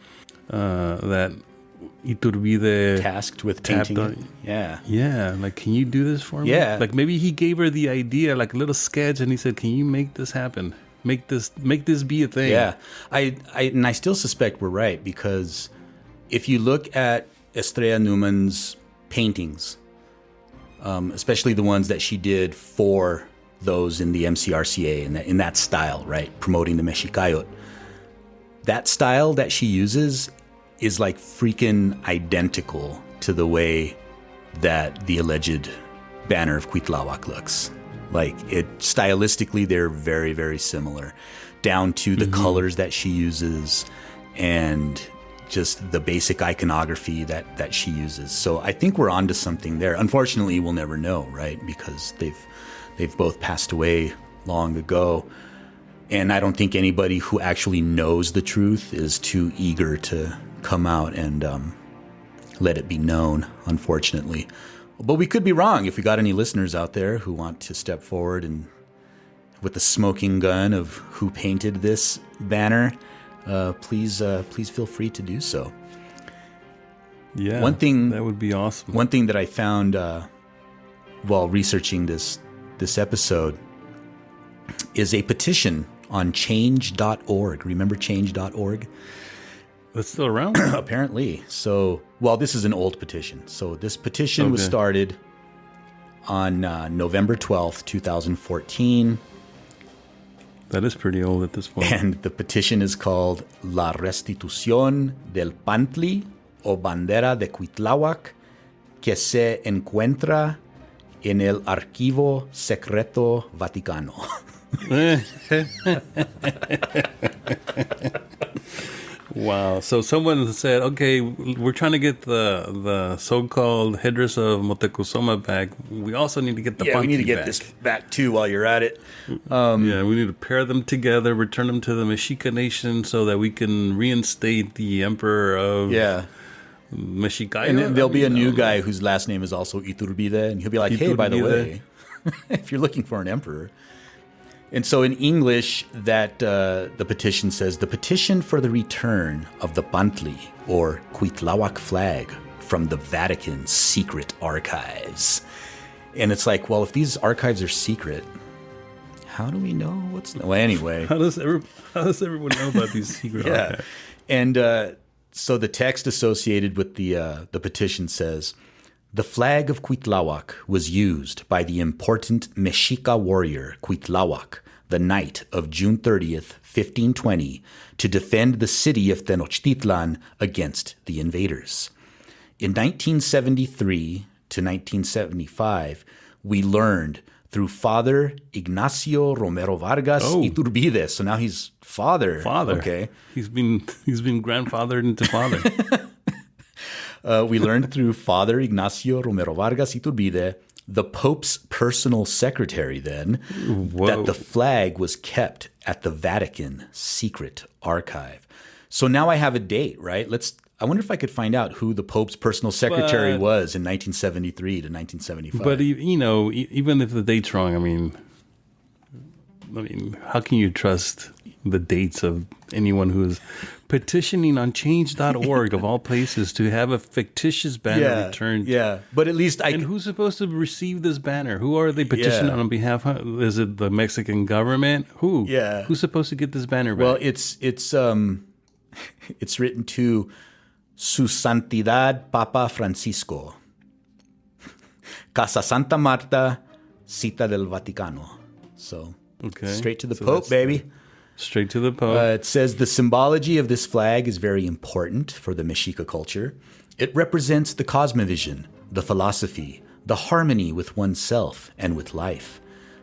Iturbide tasked with painting it? Yeah, like, can you do this for me? Yeah. Like, maybe he gave her the idea, like a little sketch, and he said, can you make this happen? Make this be a thing. Yeah. I still suspect we're right, because if you look at Estrella Newman's paintings, especially the ones that she did for those in the MCRCA in that style, right, promoting the Mexicayot, that style that she uses is like freaking identical to the way that the alleged banner of Cuitlahuac looks. Like, it stylistically, they're very, very similar, down to the colors that she uses and just the basic iconography that she uses. So I think we're onto something there. Unfortunately, we'll never know, right? Because they've both passed away long ago. And I don't think anybody who actually knows the truth is too eager to come out and let it be known, unfortunately. But we could be wrong. If we got any listeners out there who want to step forward and with the smoking gun of who painted this banner, please feel free to do so. Yeah, that would be awesome. One thing that I found while researching this episode is a petition on change.org. Remember change.org? That's still around? Apparently. So, well, this is an old petition. So this petition was started on November 12th, 2014. That is pretty old at this point. And the petition is called La Restitución del Pantli o Bandera de Cuitlahuac que se encuentra en el Archivo Secreto Vaticano. Wow. So someone said, okay, we're trying to get the so-called headdress of Motecuzoma back. We also need to get the Yeah, we need to get back. this back too while you're at it. Yeah, we need to pair them together, return them to the Mexica nation so that we can reinstate the emperor of Mexica. And then there'll be a new guy whose last name is also Iturbide, and he'll be like, hey, by the way, if you're looking for an emperor. And so in English, that the petition says, the petition for the return of the Pantli, or Cuitlahuac flag, from the Vatican's secret archives. And it's like, well, if these archives are secret, how do we know what's... Well, anyway. How does everyone know about these secret archives? And so the text associated with the petition says, the flag of Cuitlahuac was used by the important Mexica warrior Cuitlahuac, the night of June 30th, 1520, to defend the city of Tenochtitlan against the invaders. In 1973 to 1975, we learned through Father Ignacio Romero Vargas Iturbide. So now he's father. Okay. He's been grandfathered into father. We learned through Father Ignacio Romero Vargas Iturbide, the Pope's personal secretary then, that the flag was kept at the Vatican secret archive. So now I have a date, right? I wonder if I could find out who the Pope's personal secretary was in 1973 to 1975. But, even if the date's wrong, I mean, how can you trust the dates of anyone who is petitioning on change.org of all places to have a fictitious banner returned? Yeah, but at least And who's supposed to receive this banner? Who are they petitioning on behalf of? Is it the Mexican government? Who? Yeah. Who's supposed to get this banner back? Well, it's written to Su Santidad Papa Francisco, Casa Santa Marta, Cita del Vaticano. So straight to the Pope, baby. Straight to the Pope. It says the symbology of this flag is very important for the Mexica culture. It represents the cosmovision, the philosophy, the harmony with oneself and with life.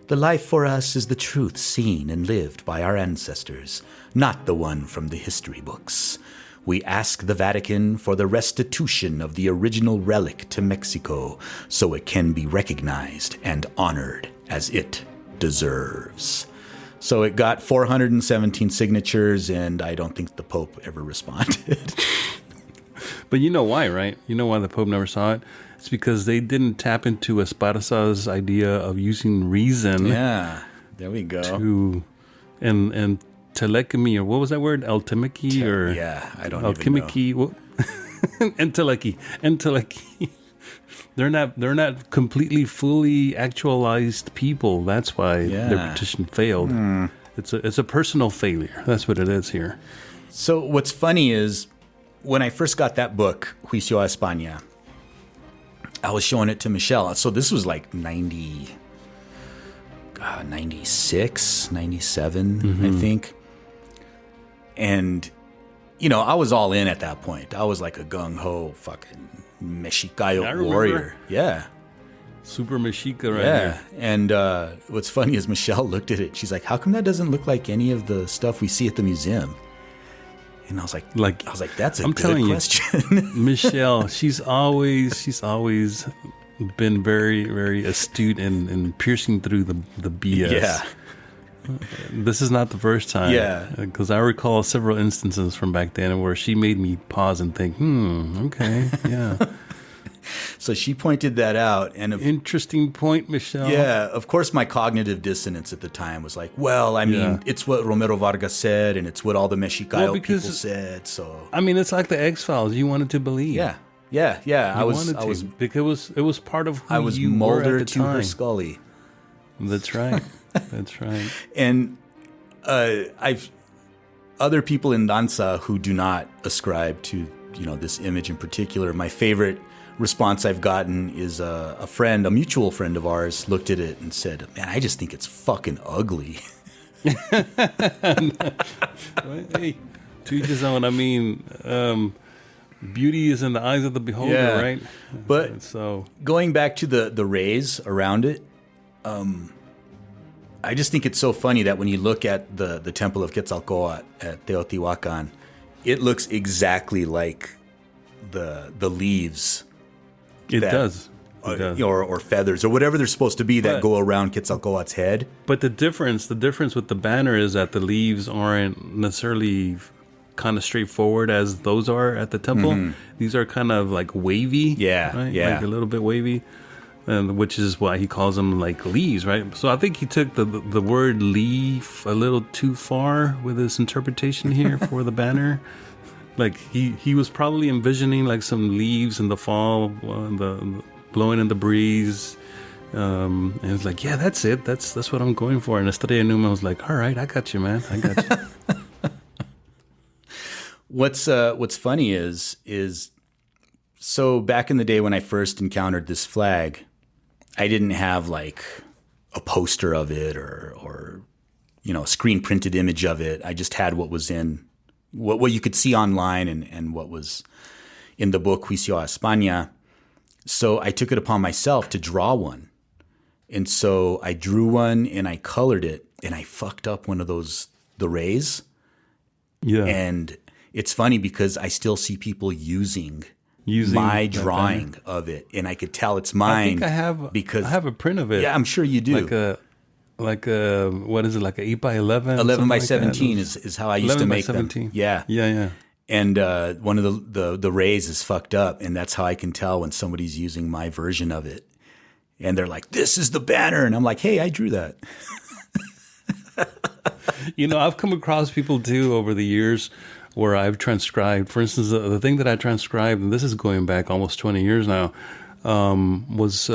The life for us is the truth seen and lived by our ancestors, not the one from the history books. We ask the Vatican for the restitution of the original relic to Mexico so it can be recognized and honored as it deserves. So it got 417 signatures, and I don't think the Pope ever responded. But you know why, right? You know why the Pope never saw it? It's because they didn't tap into Esparza's idea of using reason. Yeah, there we go. And telechy, or what was that word? Alchemy, or I don't even know. Entelechy. They're not completely fully actualized people. That's why their petition failed. It's a personal failure. That's what it is here. So what's funny is when I first got that book, Juicio a España, I was showing it to Michelle. So this was like 96, 97, I think. And, I was all in at that point. I was like a gung-ho fucking Mexicayo warrior. Yeah. Super Mexica right here. And what's funny is Michelle looked at it. She's like, how come that doesn't look like any of the stuff we see at the museum? And I was like, that's a good question. Michelle, she's always been very, very astute and piercing through the BS. Yeah. This is not the first time. Yeah. Because I recall several instances from back then where she made me pause and think, okay, yeah. So she pointed that out. And interesting point, Michelle. Yeah. Of course, my cognitive dissonance at the time was like, well, I mean, it's what Romero Vargas said, and it's what all the Mexicayo people said. So it's like the X-Files. You wanted to believe. Yeah. I was because it was part of who I was you Mulder were at the to time. her Scully. That's right. That's right. And I've other people in danza who do not ascribe to this image in particular. My favorite response I've gotten is a mutual friend of ours looked at it and said, "Man, I just think it's fucking ugly." Hey, to each his own. I mean, beauty is in the eyes of the beholder, right? But so going back to the rays around it, I just think it's so funny that when you look at the Temple of Quetzalcoatl at Teotihuacan, it looks exactly like the leaves. It does. It does. Or feathers or whatever they're supposed to be that go around Quetzalcoatl's head. But the difference with the banner is that the leaves aren't necessarily kind of straightforward as those are at the temple. Mm-hmm. These are kind of like wavy. Yeah, right? yeah. Like a little bit wavy. And which is why he calls them like leaves, right? So I think he took the word leaf a little too far with his interpretation here for the banner. Like he was probably envisioning like some leaves in the fall, the blowing in the breeze. And it was like, yeah, that's it. That's what I'm going for. And Estrella Numa was like, all right, I got you, man. I got you. What's funny is so back in the day when I first encountered this flag, I didn't have like a poster of it or a screen printed image of it. I just had what was in what you could see online and what was in the book Juicio a España. So I took it upon myself to draw one. And so I drew one and I colored it and I fucked up one of the rays. Yeah. And it's funny because I still see people using my drawing of it, and I could tell it's mine. I think I have a print of it. Yeah, I'm sure you do. Like a what is it? Like an 8 by 11? 11 by 17 is how I used to make them. Yeah. And one of the rays is fucked up, and that's how I can tell when somebody's using my version of it. And they're like, "This is the banner," and I'm like, "Hey, I drew that." I've come across people too over the years where I've transcribed. For instance, the thing that I transcribed, and this is going back almost 20 years now, was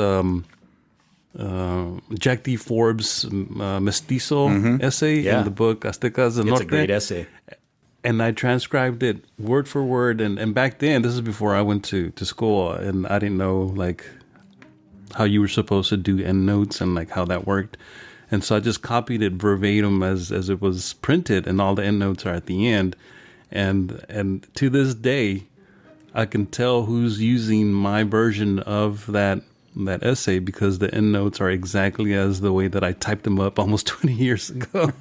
Jack D. Forbes' Mestizo essay in the book Aztecas del Norte. It's a great essay. And I transcribed it word for word. And back then, this is before I went to school, and I didn't know like how you were supposed to do endnotes and like how that worked. And so I just copied it verbatim as it was printed, and all the endnotes are at the end. And to this day, I can tell who's using my version of that essay because the endnotes are exactly as the way that I typed them up almost 20 years ago.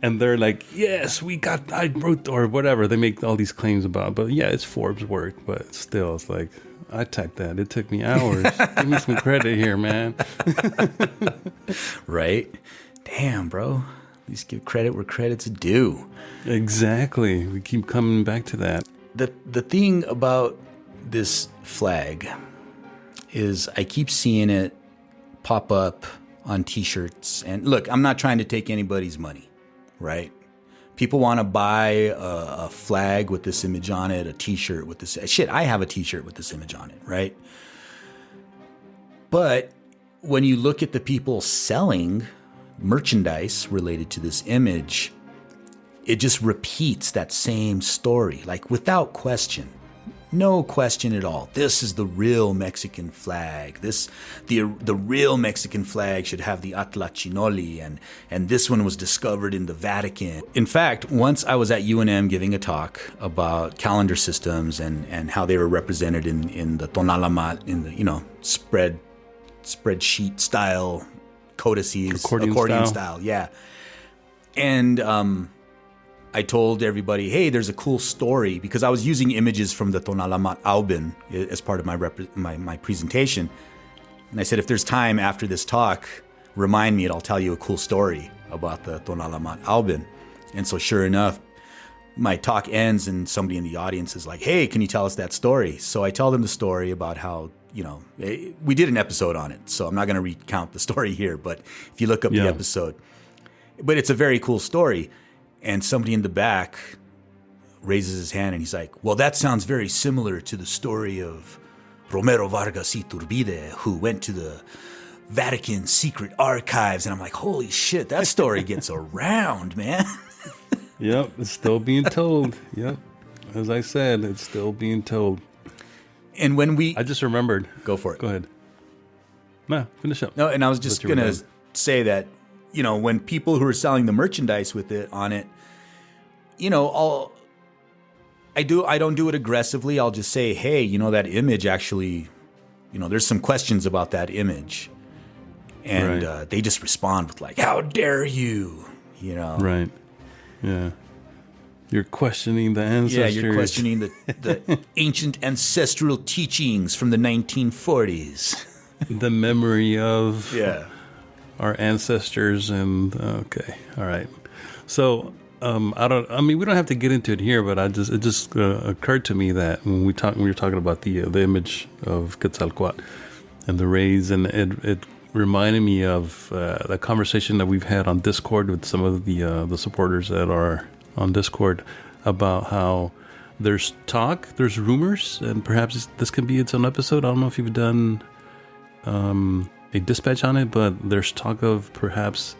And they're like, yes, I wrote, or whatever. They make all these claims about, but yeah, it's Forbes' work, but still, it's like, I typed that. It took me hours. Give me some credit here, man. Right? Damn, bro. At least give credit where credit's due. Exactly. We keep coming back to that. The thing about this flag is I keep seeing it pop up on T-shirts. And look, I'm not trying to take anybody's money, right? People want to buy a flag with this image on it, a T-shirt with this. Shit, I have a T-shirt with this image on it, right? But when you look at the people selling merchandise related to this image, it just repeats that same story, like without question. No question at all. This is the real Mexican flag. The real Mexican flag should have the Atlachinoli, and this one was discovered in the Vatican. In fact, once I was at UNM giving a talk about calendar systems and how they were represented in the tonalamat, in the spreadsheet style codices, accordion style, yeah. And I told everybody, hey, there's a cool story, because I was using images from the Tonalamat Albin as part of my presentation. And I said, if there's time after this talk, remind me and I'll tell you a cool story about the Tonalamat Albin. And so sure enough, my talk ends and somebody in the audience is like, hey, can you tell us that story? So I tell them the story about how, we did an episode on it. So I'm not going to recount the story here, but if you look up the episode, but it's a very cool story. And somebody in the back raises his hand and he's like, well, that sounds very similar to the story of Romero, Vargas, Iturbide, who went to the Vatican secret archives. And I'm like, holy shit, that story gets around, man. Yep, it's still being told. Yep. As I said, it's still being told. And when I just remembered. Go for it. Go ahead. No, finish up. No, and I was just going to say that, when people who are selling the merchandise with it on it, I don't do it aggressively. I'll just say, hey, that image actually, there's some questions about that image. And Right. they just respond with like, how dare you, you know? Right. Yeah. You're questioning the ancestors. Yeah, you're questioning the ancient ancestral teachings from the 1940s. the memory of Yeah. our ancestors. And okay. All right. So we don't have to get into it here, but it just occurred to me that when we were talking about the image of Quetzalcoatl and the rays, and it reminded me of the conversation that we've had on Discord with some of the supporters that are on Discord about how there's rumors, and perhaps this can be its own episode. I don't know if you've done a dispatch on it, but there's talk of perhaps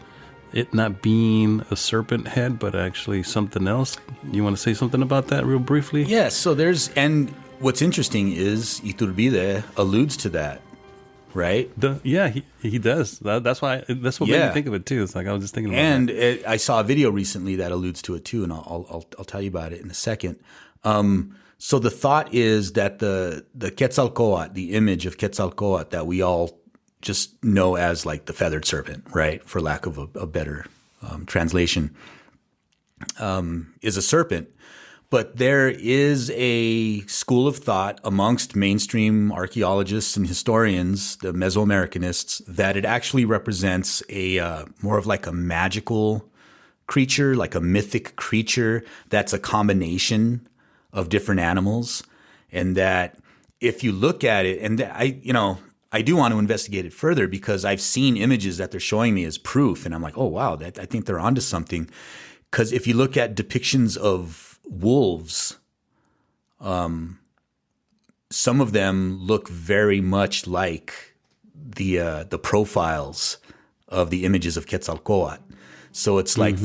it not being a serpent head, but actually something else. You want to say something about that real briefly? Yeah, so and what's interesting is Iturbide alludes to that, right? He does. That's what made me think of it too. It's like I was just thinking about that. I saw a video recently that alludes to it too, and I'll tell you about it in a second. So the thought is that the Quetzalcoatl, the image of Quetzalcoatl that we all just know as like the feathered serpent, right, for lack of a better translation, is a serpent. But there is a school of thought amongst mainstream archaeologists and historians, the Mesoamericanists, that it actually represents a more of like a magical creature, like a mythic creature that's a combination of different animals. And that if you look at it, and I do want to investigate it further because I've seen images that they're showing me as proof, and I'm like, oh wow, I think they're onto something. Because if you look at depictions of wolves, some of them look very much like the profiles of the images of Quetzalcoatl. So it's like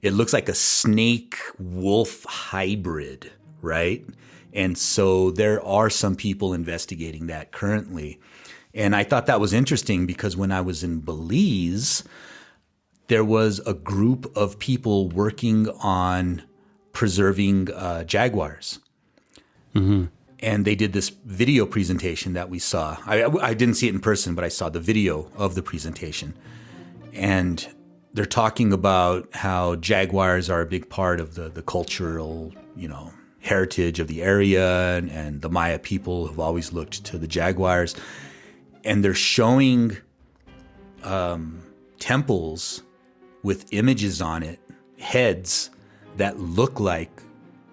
it looks like a snake wolf hybrid, right? And so there are some people investigating that currently. And I thought that was interesting because when I was in Belize, there was a group of people working on preserving jaguars. Mm-hmm. And they did this video presentation that we saw. I didn't see it in person, but I saw the video of the presentation. And they're talking about how jaguars are a big part of the cultural, heritage of the area, and the Maya people have always looked to the jaguars. And they're showing temples with images on it, heads that look like,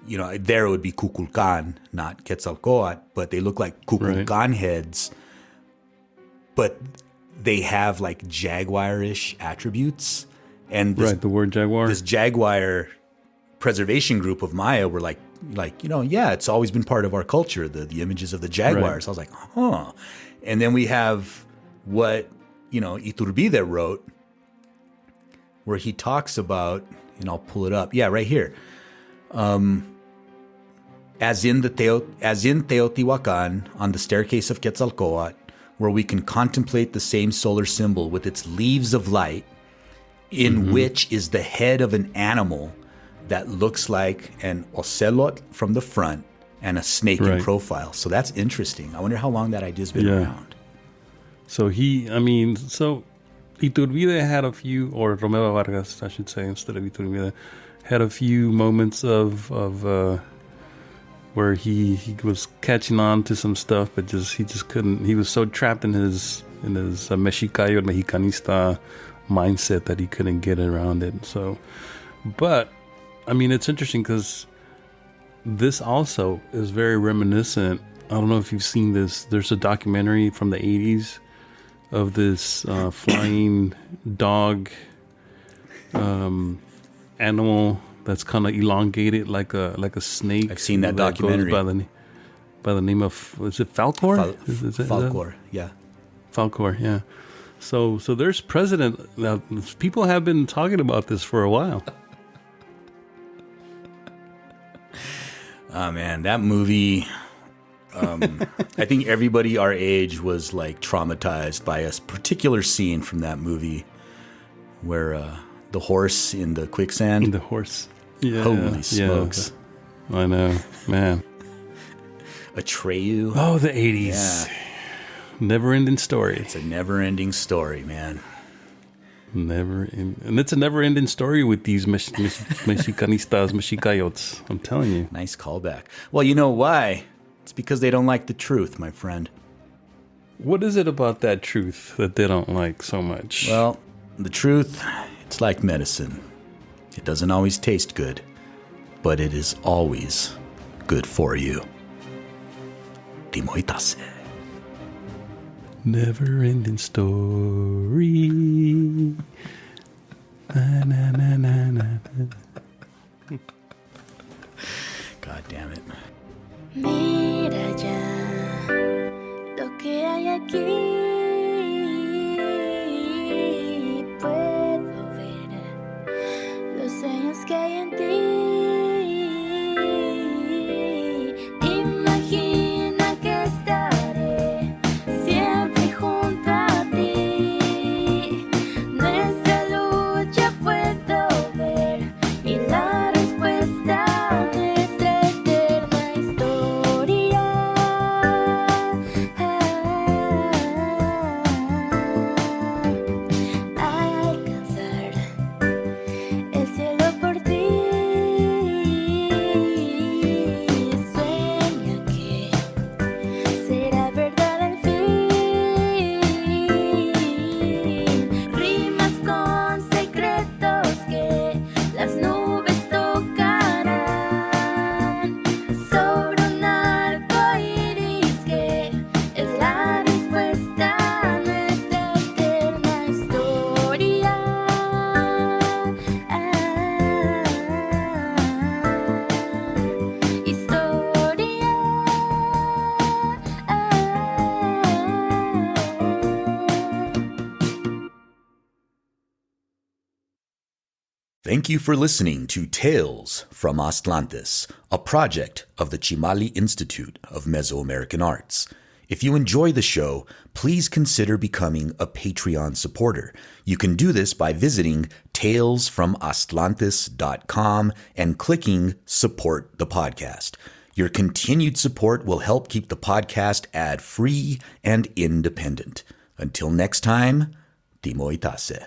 there it would be Kukulkan, not Quetzalcoatl, but they look like Kukulkan heads, but they have like jaguarish attributes. And the word jaguar. This jaguar preservation group of Maya were like, it's always been part of our culture, the images of the jaguars. Right. I was like, huh. And then we have what, Iturbide wrote, where he talks about, and I'll pull it up. Yeah, right here. As in Teotihuacan, on the staircase of Quetzalcoatl, where we can contemplate the same solar symbol with its leaves of light, in which is the head of an animal that looks like an ocelot from the front and a snake in profile. So that's interesting. I wonder how long that idea's been around. So Iturbide had a few, or Romero Vargas, I should say, instead of Iturbide, had a few moments of where he was catching on to some stuff, but he just couldn't. He was so trapped in his Mexika or Mexicanista mindset that he couldn't get around it. So, but it's interesting because this also is very reminiscent. I don't know if you've seen this. There's a documentary from the 80s of this flying dog animal that's kind of elongated like a snake. I've seen that documentary. By the name of, is it Falkor? Falkor, yeah. Falkor, yeah. So there's precedent. Now, people have been talking about this for a while. Oh man, that movie. I think everybody our age was like traumatized by a particular scene from that movie, where the horse in the quicksand. The horse. Yeah. Holy smokes! Yeah. I know, man. Atreyu. Oh, the 80s. Yeah. Never-ending story. It's a never-ending story, man. And it's a never-ending story with these Mexicanistas, Mexicayotes. I'm telling you. Nice callback. Well, you know why? It's because they don't like the truth, my friend. What is it about that truth that they don't like so much? Well, the truth, it's like medicine. It doesn't always taste good, but it is always good for you. Timoitase. Never-ending story. Na, na, na, na, na. God damn it. Mira ya lo que hay aquí. Puedo ver los sueños que hay en ti. Imagina que estaré siempre junto a ti. Nuestra lucha puedo ver y la respuesta a nuestra eterna historia. Alcanzar el cielo por ti. Sueña que será verdad al fin. Rimas con secretos que las nubes tocarán sobre un arco iris que es la respuesta a nuestra eterna historia. Thank you for listening to Tales from Aztlantes, a project of the Chimali Institute of Mesoamerican Arts. If you enjoy the show, please consider becoming a Patreon supporter. You can do this by visiting talesfromaztlantes.com and clicking Support the Podcast. Your continued support will help keep the podcast ad-free and independent. Until next time, Timoitase.